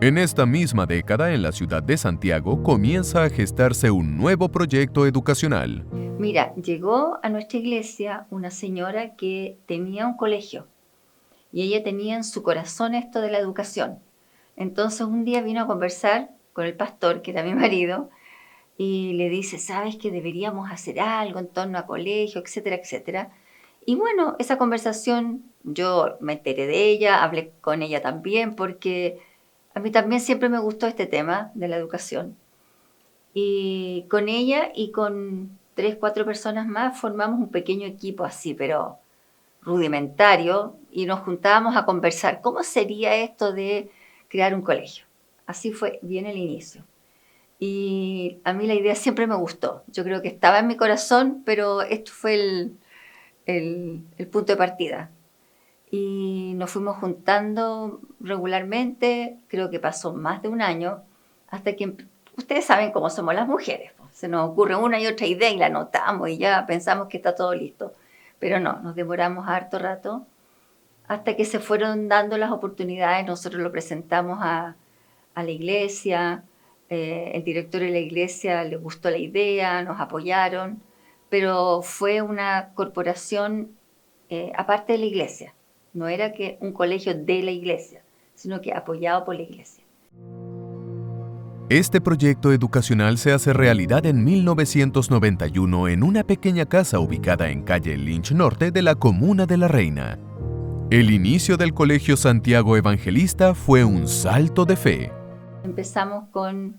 En esta misma década, en la ciudad de Santiago, comienza a gestarse un nuevo proyecto educacional. Mira, llegó a nuestra iglesia una señora que tenía un colegio y ella tenía en su corazón esto de la educación. Entonces un día vino a conversar con el pastor, que era mi marido, y le dice, ¿sabes que deberíamos hacer algo en torno a colegio, etcétera, etcétera? Y bueno, esa conversación yo me enteré de ella, hablé con ella también, porque a mí también siempre me gustó este tema de la educación. Y con ella y con 3, 4 personas más formamos un pequeño equipo así, pero rudimentario, y nos juntábamos a conversar cómo sería esto de crear un colegio. Así fue bien el inicio. Y a mí la idea siempre me gustó. Yo creo que estaba en mi corazón, pero esto fue el punto de partida. Y nos fuimos juntando regularmente, creo que pasó más de un año, hasta que ustedes saben cómo somos las mujeres. Se nos ocurre una y otra idea y la anotamos y ya pensamos que está todo listo. Pero no, nos demoramos harto rato hasta que se fueron dando las oportunidades. Nosotros lo presentamos a la iglesia, el director de la iglesia le gustó la idea, nos apoyaron, pero fue una corporación aparte de la iglesia. No era que un colegio de la iglesia, sino que apoyado por la iglesia. Este proyecto educacional se hace realidad en 1991 en una pequeña casa ubicada en calle Lynch Norte de la comuna de La Reina. El inicio del Colegio Santiago Evangelista fue un salto de fe. Empezamos con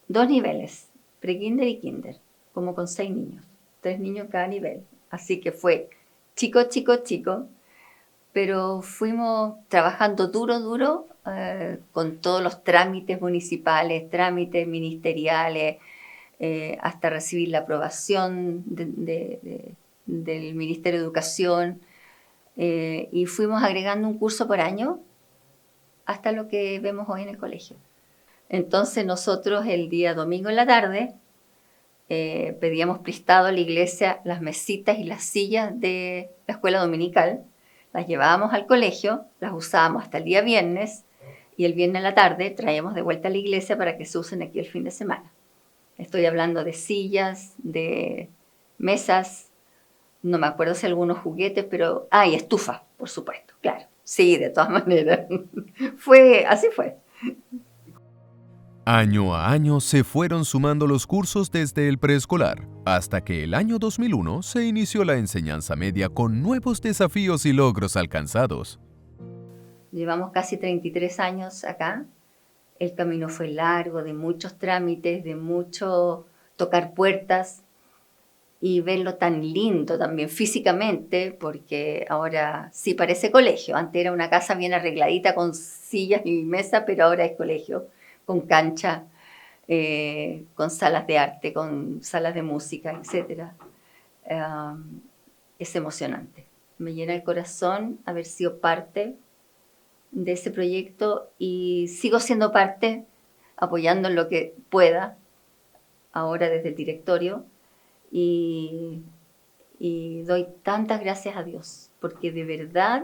2 niveles, pre-kinder y kinder, como con 6 niños, 3 niños en cada nivel. Así que fue chico, pero fuimos trabajando duro, con todos los trámites municipales, trámites ministeriales, hasta recibir la aprobación del Ministerio de Educación, y fuimos agregando un curso por año hasta lo que vemos hoy en el colegio. Entonces nosotros el día domingo en la tarde pedíamos prestado a la iglesia las mesitas y las sillas de la escuela dominical, las llevábamos al colegio, las usábamos hasta el día viernes, y el viernes a la tarde traíamos de vuelta a la iglesia para que se usen aquí el fin de semana. Estoy hablando de sillas, de mesas, no me acuerdo si algunos juguetes, pero... y estufa, por supuesto, claro. Sí, de todas maneras. Así fue. Año a año se fueron sumando los cursos desde el preescolar, hasta que el año 2001 se inició la enseñanza media con nuevos desafíos y logros alcanzados. Llevamos casi 33 años acá. El camino fue largo, de muchos trámites, de mucho tocar puertas y verlo tan lindo también físicamente, porque ahora sí parece colegio. Antes era una casa bien arregladita con sillas y mesa, pero ahora es colegio, con cancha, con salas de arte, con salas de música, etc. Es emocionante. Me llena el corazón haber sido parte de ese proyecto y sigo siendo parte, apoyando en lo que pueda, ahora desde el directorio, y doy tantas gracias a Dios, porque de verdad,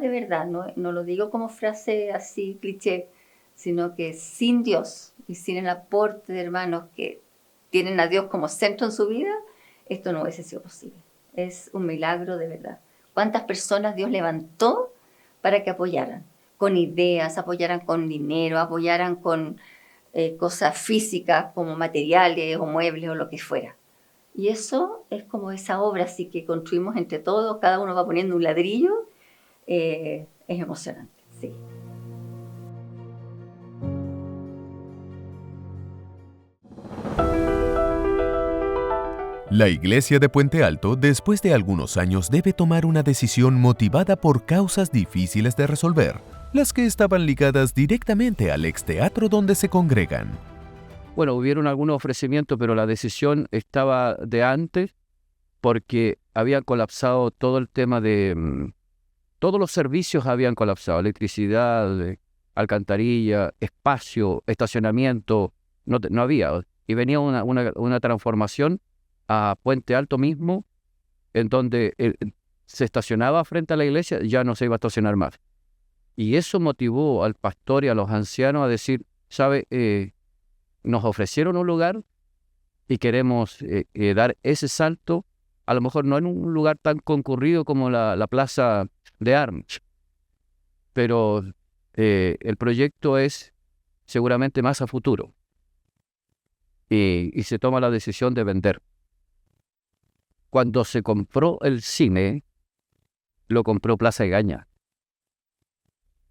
no lo digo como frase así cliché, sino que sin Dios y sin el aporte de hermanos que tienen a Dios como centro en su vida, esto no hubiese sido posible. Es un milagro de verdad. ¿Cuántas personas Dios levantó para que apoyaran? Con ideas, apoyaran con dinero, apoyaran con cosas físicas como materiales o muebles o lo que fuera. Y eso es como esa obra así que construimos entre todos, cada uno va poniendo un ladrillo, es emocionante, sí. La iglesia de Puente Alto, después de algunos años, debe tomar una decisión motivada por causas difíciles de resolver, las que estaban ligadas directamente al exteatro donde se congregan. Bueno, hubieron algunos ofrecimientos, pero la decisión estaba de antes porque había colapsado todo el tema de... todos los servicios habían colapsado, electricidad, alcantarilla, espacio, estacionamiento, no había. Y venía una transformación a Puente Alto mismo, en donde se estacionaba frente a la iglesia, ya no se iba a estacionar más. Y eso motivó al pastor y a los ancianos a decir, ¿sabe? Nos ofrecieron un lugar y queremos dar ese salto, a lo mejor no en un lugar tan concurrido como la Plaza de Armas, pero el proyecto es seguramente más a futuro. Y se toma la decisión de vender. Cuando se compró el cine, lo compró Plaza Egaña.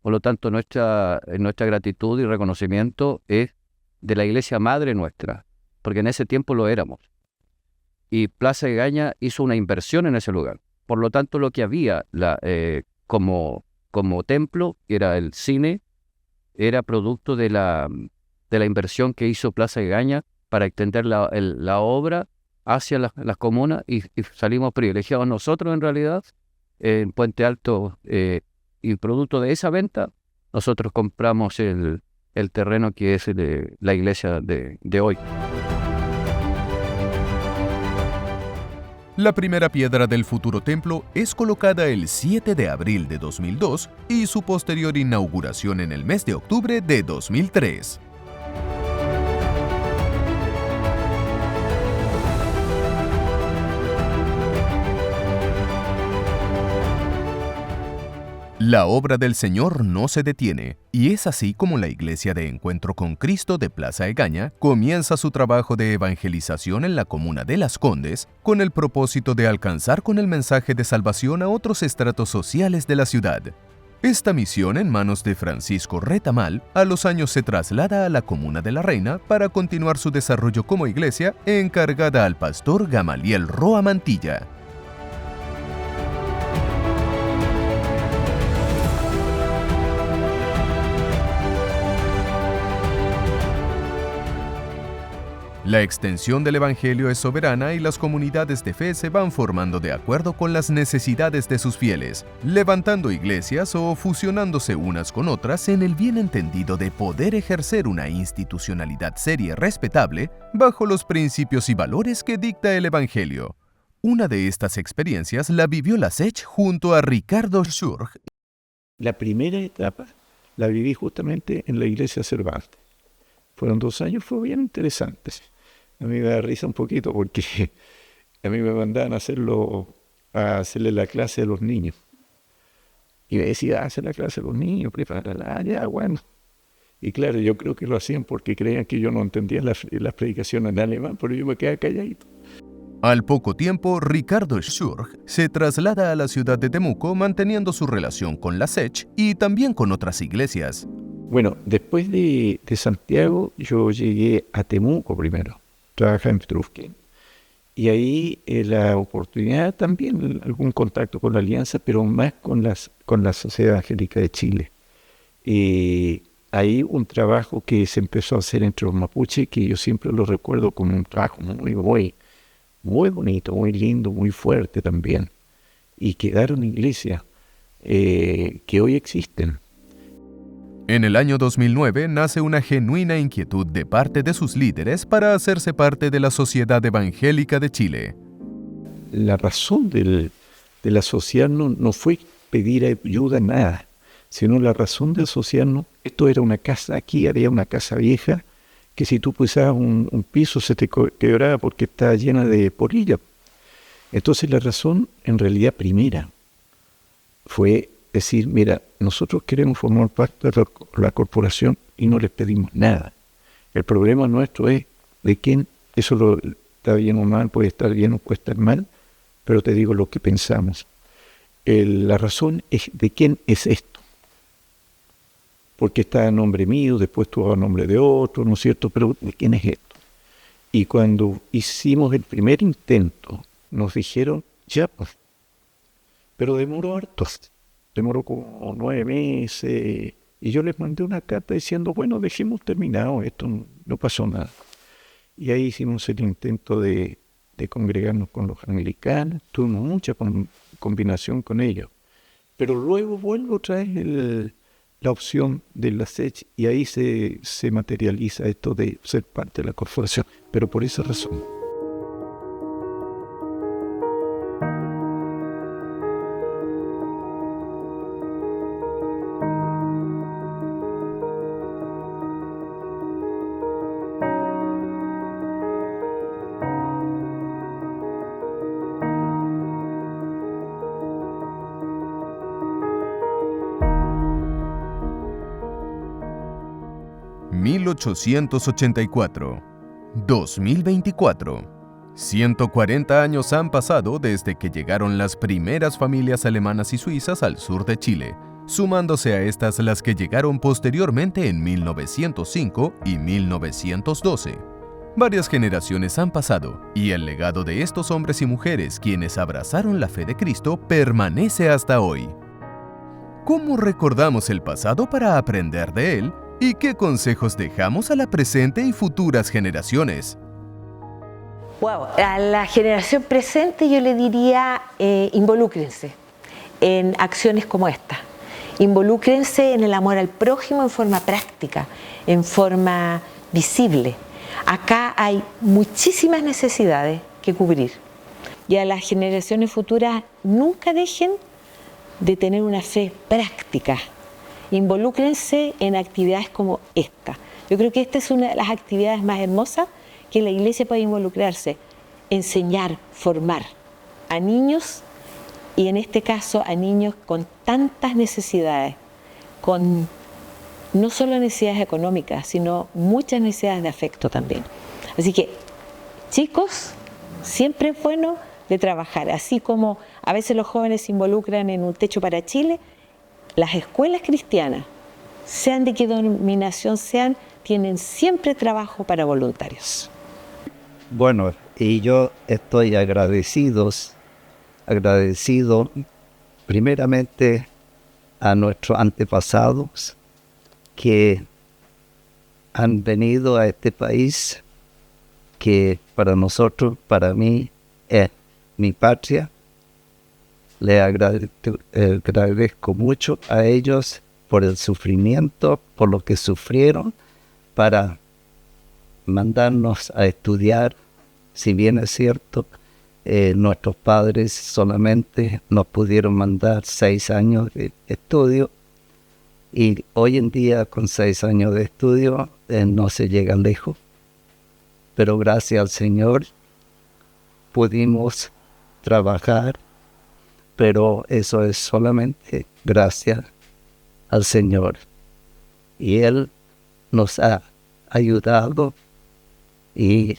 Por lo tanto, nuestra gratitud y reconocimiento es de la iglesia madre nuestra, porque en ese tiempo lo éramos. Y Plaza Egaña hizo una inversión en ese lugar. Por lo tanto, lo que había como templo, era el cine, era producto de la inversión que hizo Plaza Egaña para extender la obra hacia las comunas, y salimos privilegiados nosotros en realidad en Puente Alto, y producto de esa venta nosotros compramos el terreno que es la iglesia de hoy. La primera piedra del futuro templo es colocada el 7 de abril de 2002 y su posterior inauguración en el mes de octubre de 2003. La obra del Señor no se detiene, y es así como la Iglesia de Encuentro con Cristo de Plaza Egaña comienza su trabajo de evangelización en la comuna de Las Condes, con el propósito de alcanzar con el mensaje de salvación a otros estratos sociales de la ciudad. Esta misión, en manos de Francisco Retamal, a los años se traslada a la comuna de La Reina para continuar su desarrollo como iglesia, encargada al pastor Gamaliel Roa Mantilla. La extensión del Evangelio es soberana y las comunidades de fe se van formando de acuerdo con las necesidades de sus fieles, levantando iglesias o fusionándose unas con otras en el bien entendido de poder ejercer una institucionalidad seria y respetable bajo los principios y valores que dicta el Evangelio. Una de estas experiencias la vivió la SECH junto a Ricardo Schurg. La primera etapa la viví justamente en la iglesia Cervantes. Fueron 2 años, fue bien interesante. A mí me da risa un poquito porque a mí me mandaban a hacerle la clase a los niños. Y me decía, hace la clase a los niños, prepárala, ya, bueno. Y claro, yo creo que lo hacían porque creían que yo no entendía las predicaciones en alemán, pero yo me quedaba calladito. Al poco tiempo, Ricardo Schurg se traslada a la ciudad de Temuco manteniendo su relación con la SECH y también con otras iglesias. Bueno, después de Santiago, yo llegué a Temuco primero. Trabajaba en Petrufquén. Y ahí la oportunidad también, algún contacto con la Alianza, pero más con la Sociedad Evangélica de Chile. Ahí un trabajo que se empezó a hacer entre los mapuches, que yo siempre lo recuerdo como un trabajo muy bonito, muy lindo, muy fuerte también. Y quedaron iglesias que hoy existen. En el año 2009 nace una genuina inquietud de parte de sus líderes para hacerse parte de la Sociedad Evangélica de Chile. La razón de asociarnos no fue pedir ayuda en nada, sino la razón de asociarnos, esto era una casa, aquí había una casa vieja, que si tú pisabas un piso se te quebraba porque estaba llena de polilla. Entonces la razón en realidad primera fue decir, mira, nosotros queremos formar parte de la corporación y no les pedimos nada. El problema nuestro es de quién, eso está bien o mal, puede estar bien o puede estar mal, pero te digo lo que pensamos. La razón es de quién es esto. Porque está a nombre mío, después estuvo a nombre de otro, ¿no es cierto? Pero ¿de quién es esto? Y cuando hicimos el primer intento, nos dijeron, ya, pues, pero demoró harto. Demoró como 9 meses, y yo les mandé una carta diciendo, bueno, dejemos terminado esto, no pasó nada. Y ahí hicimos el intento de congregarnos con los anglicanos, tuvimos mucha combinación con ellos. Pero luego vuelvo otra vez la opción de la SECH, y ahí se materializa esto de ser parte de la corporación, pero por esa razón. ...1884... 2024... 140 años han pasado desde que llegaron las primeras familias alemanas y suizas al sur de Chile, sumándose a estas las que llegaron posteriormente en 1905 y 1912. Varias generaciones han pasado y el legado de estos hombres y mujeres quienes abrazaron la fe de Cristo permanece hasta hoy. ¿Cómo recordamos el pasado para aprender de él? ¿Y qué consejos dejamos a la presente y futuras generaciones? Wow, a la generación presente yo le diría involúcrense en acciones como esta. Involúcrense en el amor al prójimo en forma práctica, en forma visible. Acá hay muchísimas necesidades que cubrir. Y a las generaciones futuras nunca dejen de tener una fe práctica. Involúcrense en actividades como esta. Yo creo que esta es una de las actividades más hermosas que la iglesia puede involucrarse, enseñar, formar a niños, y en este caso a niños con tantas necesidades, con no solo necesidades económicas, sino muchas necesidades de afecto también. Así que, chicos, siempre es bueno de trabajar, así como a veces los jóvenes se involucran en un techo para Chile. Las escuelas cristianas, sean de qué denominación sean, tienen siempre trabajo para voluntarios. Bueno, y yo estoy agradecido primeramente a nuestros antepasados que han venido a este país, que para nosotros, para mí, es mi patria. Le agradezco mucho a ellos por el sufrimiento, por lo que sufrieron, para mandarnos a estudiar. Si bien es cierto, nuestros padres solamente nos pudieron mandar 6 años de estudio, y hoy en día con 6 años de estudio no se llega lejos, pero gracias al Señor pudimos trabajar, pero eso es solamente gracias al Señor, y Él nos ha ayudado, y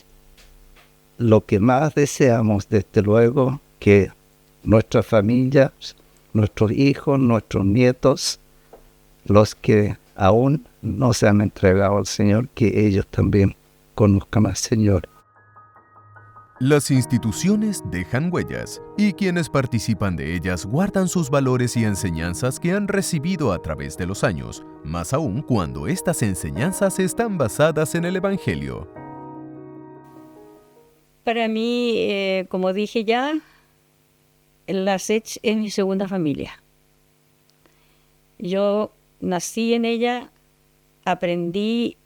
lo que más deseamos, desde luego, que nuestras familias, nuestros hijos, nuestros nietos, los que aún no se han entregado al Señor, que ellos también conozcan al Señor. Las instituciones dejan huellas y quienes participan de ellas guardan sus valores y enseñanzas que han recibido a través de los años, más aún cuando estas enseñanzas están basadas en el Evangelio. Para mí, como dije ya, la SECH es mi segunda familia. Yo nací en ella, aprendí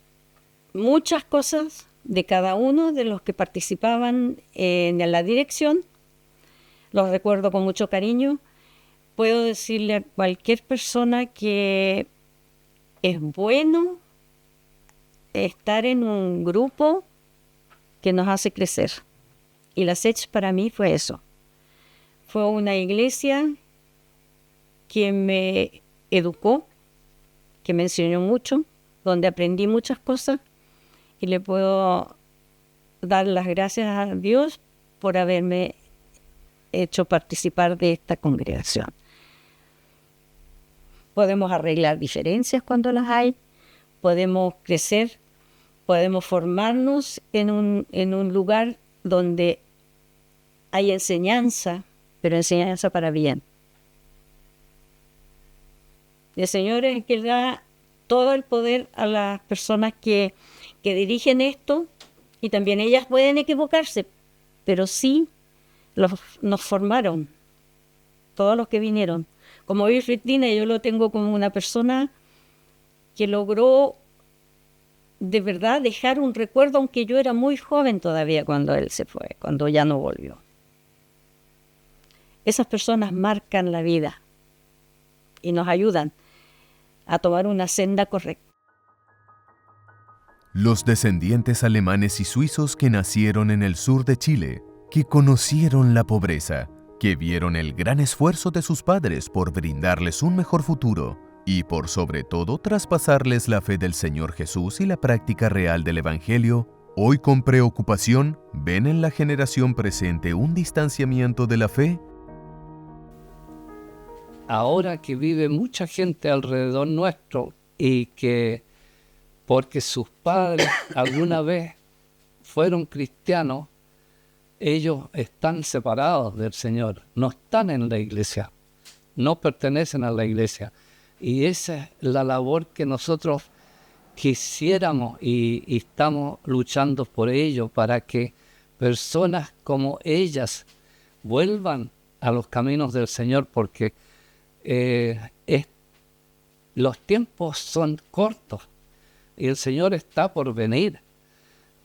muchas cosas de cada uno de los que participaban en la dirección. Los recuerdo con mucho cariño. Puedo decirle a cualquier persona que es bueno estar en un grupo que nos hace crecer. Y la SECH para mí fue eso. Fue una iglesia que me educó, que me enseñó mucho, donde aprendí muchas cosas, y le puedo dar las gracias a Dios por haberme hecho participar de esta congregación. Podemos arreglar diferencias cuando las hay, podemos crecer, podemos formarnos en un lugar donde hay enseñanza, pero enseñanza para bien. El Señor es el que da todo el poder a las personas que dirigen esto, y también ellas pueden equivocarse, pero sí nos formaron, todos los que vinieron. Como Wilfried Dina, yo lo tengo como una persona que logró de verdad dejar un recuerdo, aunque yo era muy joven todavía cuando él se fue, cuando ya no volvió. Esas personas marcan la vida y nos ayudan a tomar una senda correcta. Los descendientes alemanes y suizos que nacieron en el sur de Chile, que conocieron la pobreza, que vieron el gran esfuerzo de sus padres por brindarles un mejor futuro y por sobre todo traspasarles la fe del Señor Jesús y la práctica real del Evangelio, hoy con preocupación ven en la generación presente un distanciamiento de la fe. Ahora que vive mucha gente alrededor nuestro y que porque sus padres alguna vez fueron cristianos, ellos están separados del Señor, no están en la iglesia, no pertenecen a la iglesia. Y esa es la labor que nosotros quisiéramos y estamos luchando por ello, para que personas como ellas vuelvan a los caminos del Señor, porque los tiempos son cortos y el Señor está por venir.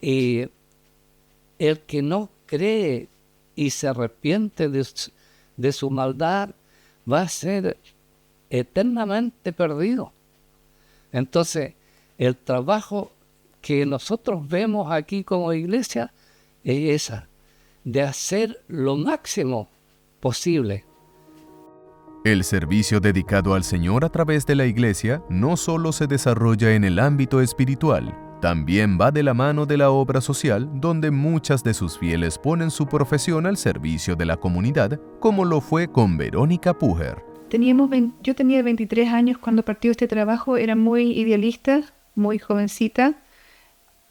Y el que no cree y se arrepiente de su maldad va a ser eternamente perdido. Entonces, el trabajo que nosotros vemos aquí como iglesia es esa, de hacer lo máximo posible. El servicio dedicado al Señor a través de la iglesia no solo se desarrolla en el ámbito espiritual, también va de la mano de la obra social, donde muchas de sus fieles ponen su profesión al servicio de la comunidad, como lo fue con Verónica Puher. Yo tenía 23 años cuando partió este trabajo, era muy idealista, muy jovencita.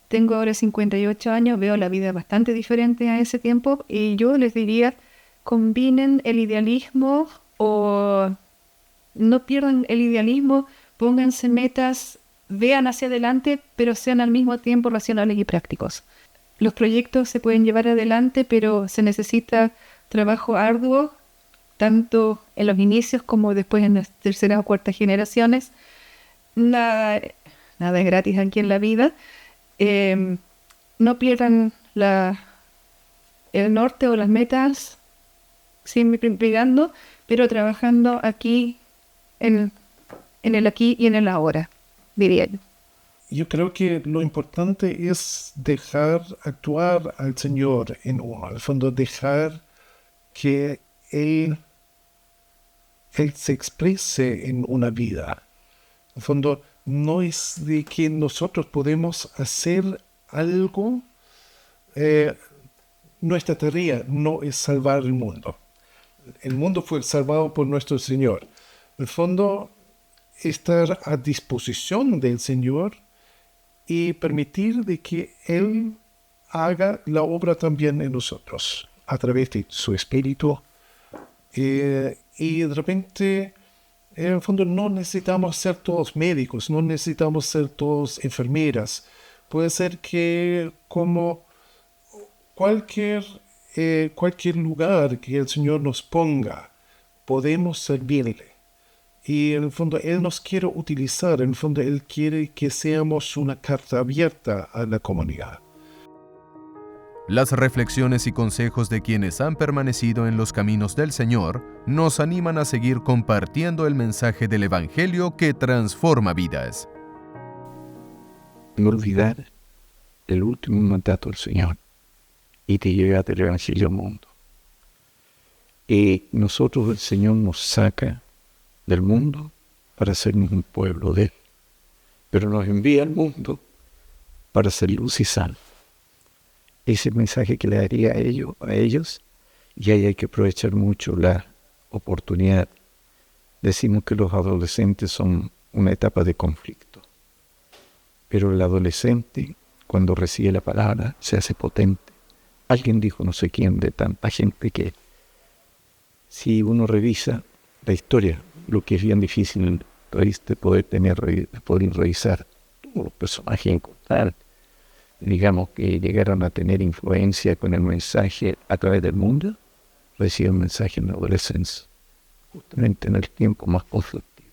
Tengo ahora 58 años, veo la vida bastante diferente a ese tiempo, y yo les diría, combinen el idealismo o no pierdan el idealismo, pónganse metas, vean hacia adelante, pero sean al mismo tiempo racionales y prácticos. los proyectos se pueden llevar adelante, pero se necesita trabajo arduo, tanto en los inicios como después en las terceras o cuartas generaciones. Nada es gratis aquí en la vida. No pierdan el norte o las metas, siempre brigando, pero trabajando aquí, en el aquí y en el ahora, diría yo. Yo creo que lo importante es dejar actuar al Señor en uno, al fondo dejar que Él se exprese en una vida. Al fondo no es de que nosotros podemos hacer algo, nuestra tarea no es salvar el mundo. El mundo fue salvado por nuestro Señor. En el fondo, estar a disposición del Señor y permitir de que Él haga la obra también en nosotros, a través de su Espíritu. Y de repente, en el fondo, no necesitamos ser todos médicos, no necesitamos ser todos enfermeras. Puede ser que como cualquier lugar que el Señor nos ponga, podemos servirle. Y en el fondo Él nos quiere utilizar, en el fondo Él quiere que seamos una carta abierta a la comunidad. Las reflexiones y consejos de quienes han permanecido en los caminos del Señor nos animan a seguir compartiendo el mensaje del Evangelio que transforma vidas. No olvidar el último mandato del Señor y te lleva del Evangelio al mundo. Y nosotros, el Señor nos saca del mundo para hacernos un pueblo de Él, pero nos envía al mundo para ser luz y sal. Ese mensaje que le daría a ellos, y ahí hay que aprovechar mucho la oportunidad. Decimos que los adolescentes son una etapa de conflicto, pero el adolescente, cuando recibe la palabra, se hace potente. Alguien dijo, no sé quién, de tanta gente, que si uno revisa la historia, lo que es bien difícil de poder revisar todos los personajes en contar, digamos, que llegaron a tener influencia con el mensaje a través del mundo, reciben mensaje en la adolescencia, justamente en el tiempo más conflictivo.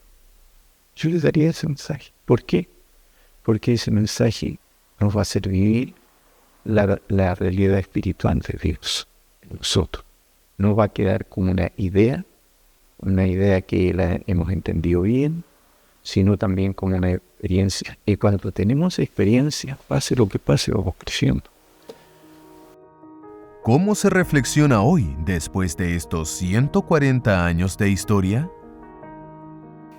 Yo les daría ese mensaje. ¿Por qué? Porque ese mensaje nos va a hacer vivir la realidad espiritual de Dios en nosotros. No va a quedar como una idea que la hemos entendido bien, sino también como una experiencia. Y cuando tenemos experiencia, pase lo que pase, vamos creciendo. ¿Cómo se reflexiona hoy después de estos 140 años de historia?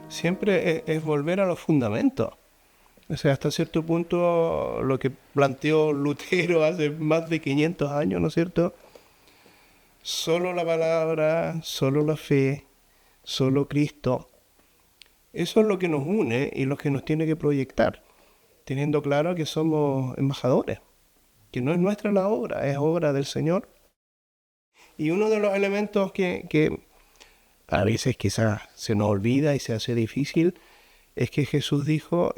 Siempre es volver a los fundamentos. O sea, hasta cierto punto lo que planteó Lutero hace más de 500 años, ¿no es cierto? Solo la palabra, solo la fe, solo Cristo. Eso es lo que nos une y lo que nos tiene que proyectar, teniendo claro que somos embajadores, que no es nuestra la obra, es obra del Señor. Y uno de los elementos que a veces quizás se nos olvida y se hace difícil es que Jesús dijo,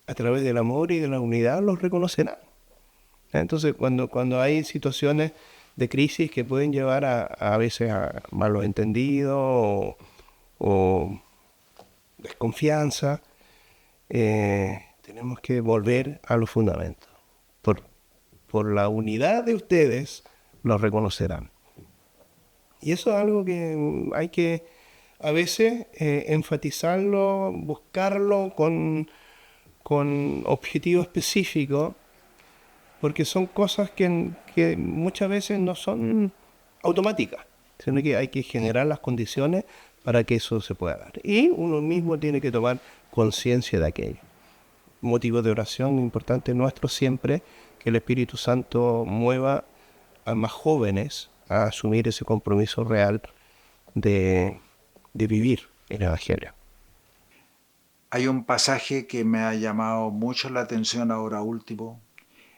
a través del amor y de la unidad los reconocerán. Entonces, cuando hay situaciones de crisis que pueden llevar a veces a malos entendidos o desconfianza, tenemos que volver a los fundamentos. Por la unidad de ustedes los reconocerán. Y eso es algo que hay que a veces enfatizarlo, buscarlo con objetivo específico, porque son cosas que muchas veces no son automáticas, sino que hay que generar las condiciones para que eso se pueda dar. Y uno mismo tiene que tomar conciencia de aquello. Motivo de oración importante nuestro siempre, que el Espíritu Santo mueva a más jóvenes a asumir ese compromiso real de vivir el Evangelio. Hay un pasaje que me ha llamado mucho la atención ahora último,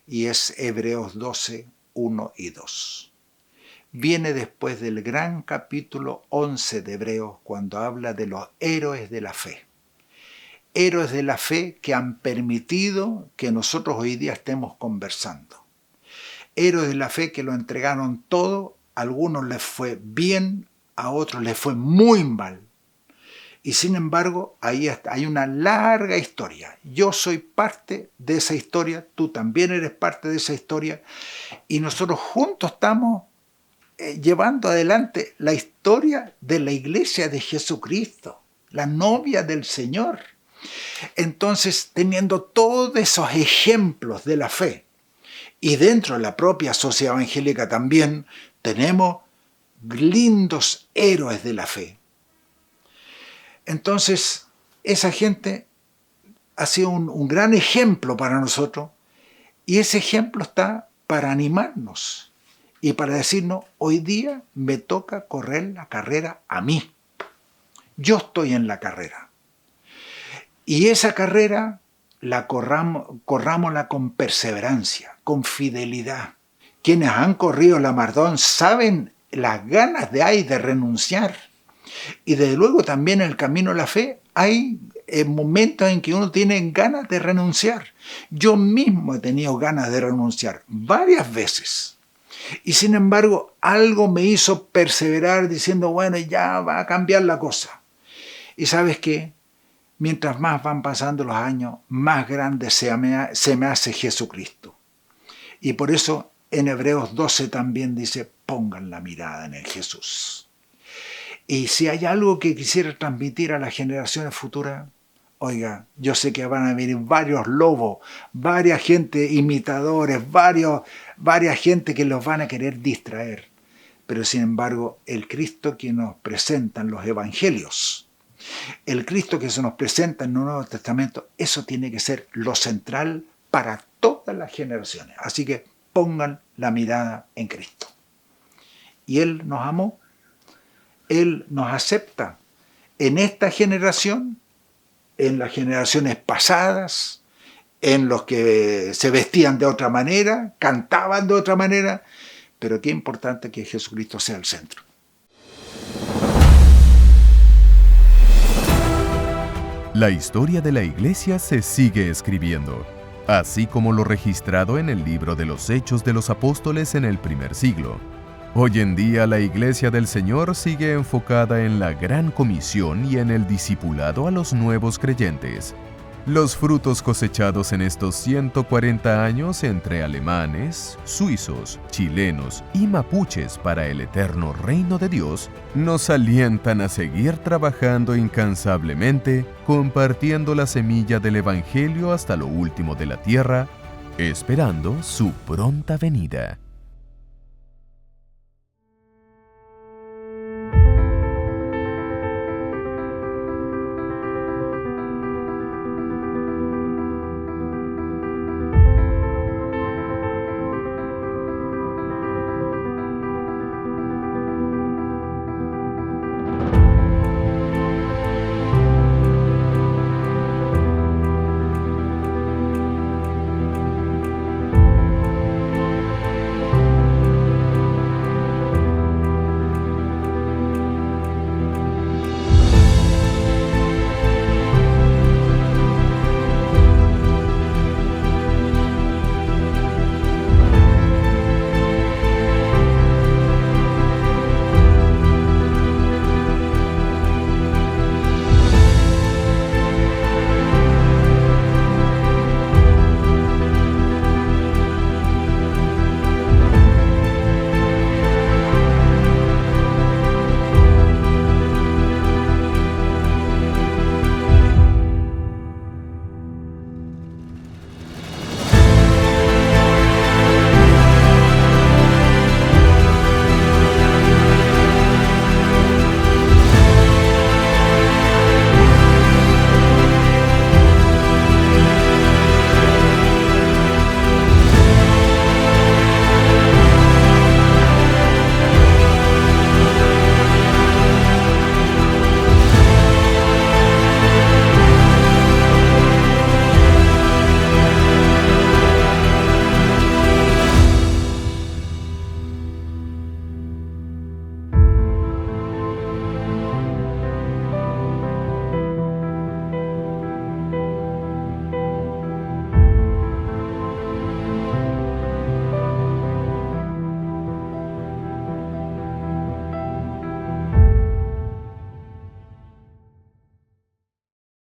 y es Hebreos 12, 1 y 2. Viene después del gran capítulo 11 de Hebreos, cuando habla de los héroes de la fe. héroes de la fe que han permitido que nosotros hoy día estemos conversando. Héroes de la fe que lo entregaron todo, a algunos les fue bien, a otros les fue muy mal. Y sin embargo, ahí hay una larga historia. Yo soy parte de esa historia, tú también eres parte de esa historia, y nosotros juntos estamos llevando adelante la historia de la Iglesia de Jesucristo, la novia del Señor. Entonces, teniendo todos esos ejemplos de la fe, y dentro de la propia sociedad evangélica también, tenemos lindos héroes de la fe. Entonces, esa gente ha sido un gran ejemplo para nosotros, y ese ejemplo está para animarnos y para decirnos, hoy día me toca correr la carrera a mí. Yo estoy en la carrera. Y esa carrera la corrámosla con perseverancia, con fidelidad. Quienes han corrido la maratón saben las ganas de renunciar. Y desde luego también en el camino de la fe hay momentos en que uno tiene ganas de renunciar. Yo mismo he tenido ganas de renunciar varias veces. Y sin embargo, algo me hizo perseverar diciendo, bueno, ya va a cambiar la cosa. Y ¿sabes qué? Mientras más van pasando los años, más grande se me hace Jesucristo. Y por eso en Hebreos 12 también dice, pongan la mirada en el Jesús. Y si hay algo que quisiera transmitir a las generaciones futuras, oiga, yo sé que van a venir varios lobos, varias gente imitadores, varias gente que los van a querer distraer. Pero sin embargo, el Cristo que nos presentan los evangelios, el Cristo que se nos presenta en el Nuevo Testamento, eso tiene que ser lo central para todas las generaciones. Así que pongan la mirada en Cristo. Y Él nos amó, Él nos acepta en esta generación, en las generaciones pasadas, en los que se vestían de otra manera, cantaban de otra manera, pero qué importante que Jesucristo sea el centro. La historia de la Iglesia se sigue escribiendo, así como lo registrado en el libro de los Hechos de los Apóstoles en el primer siglo. Hoy en día la Iglesia del Señor sigue enfocada en la gran comisión y en el discipulado a los nuevos creyentes. Los frutos cosechados en estos 140 años entre alemanes, suizos, chilenos y mapuches para el eterno reino de Dios nos alientan a seguir trabajando incansablemente, compartiendo la semilla del Evangelio hasta lo último de la tierra, esperando su pronta venida.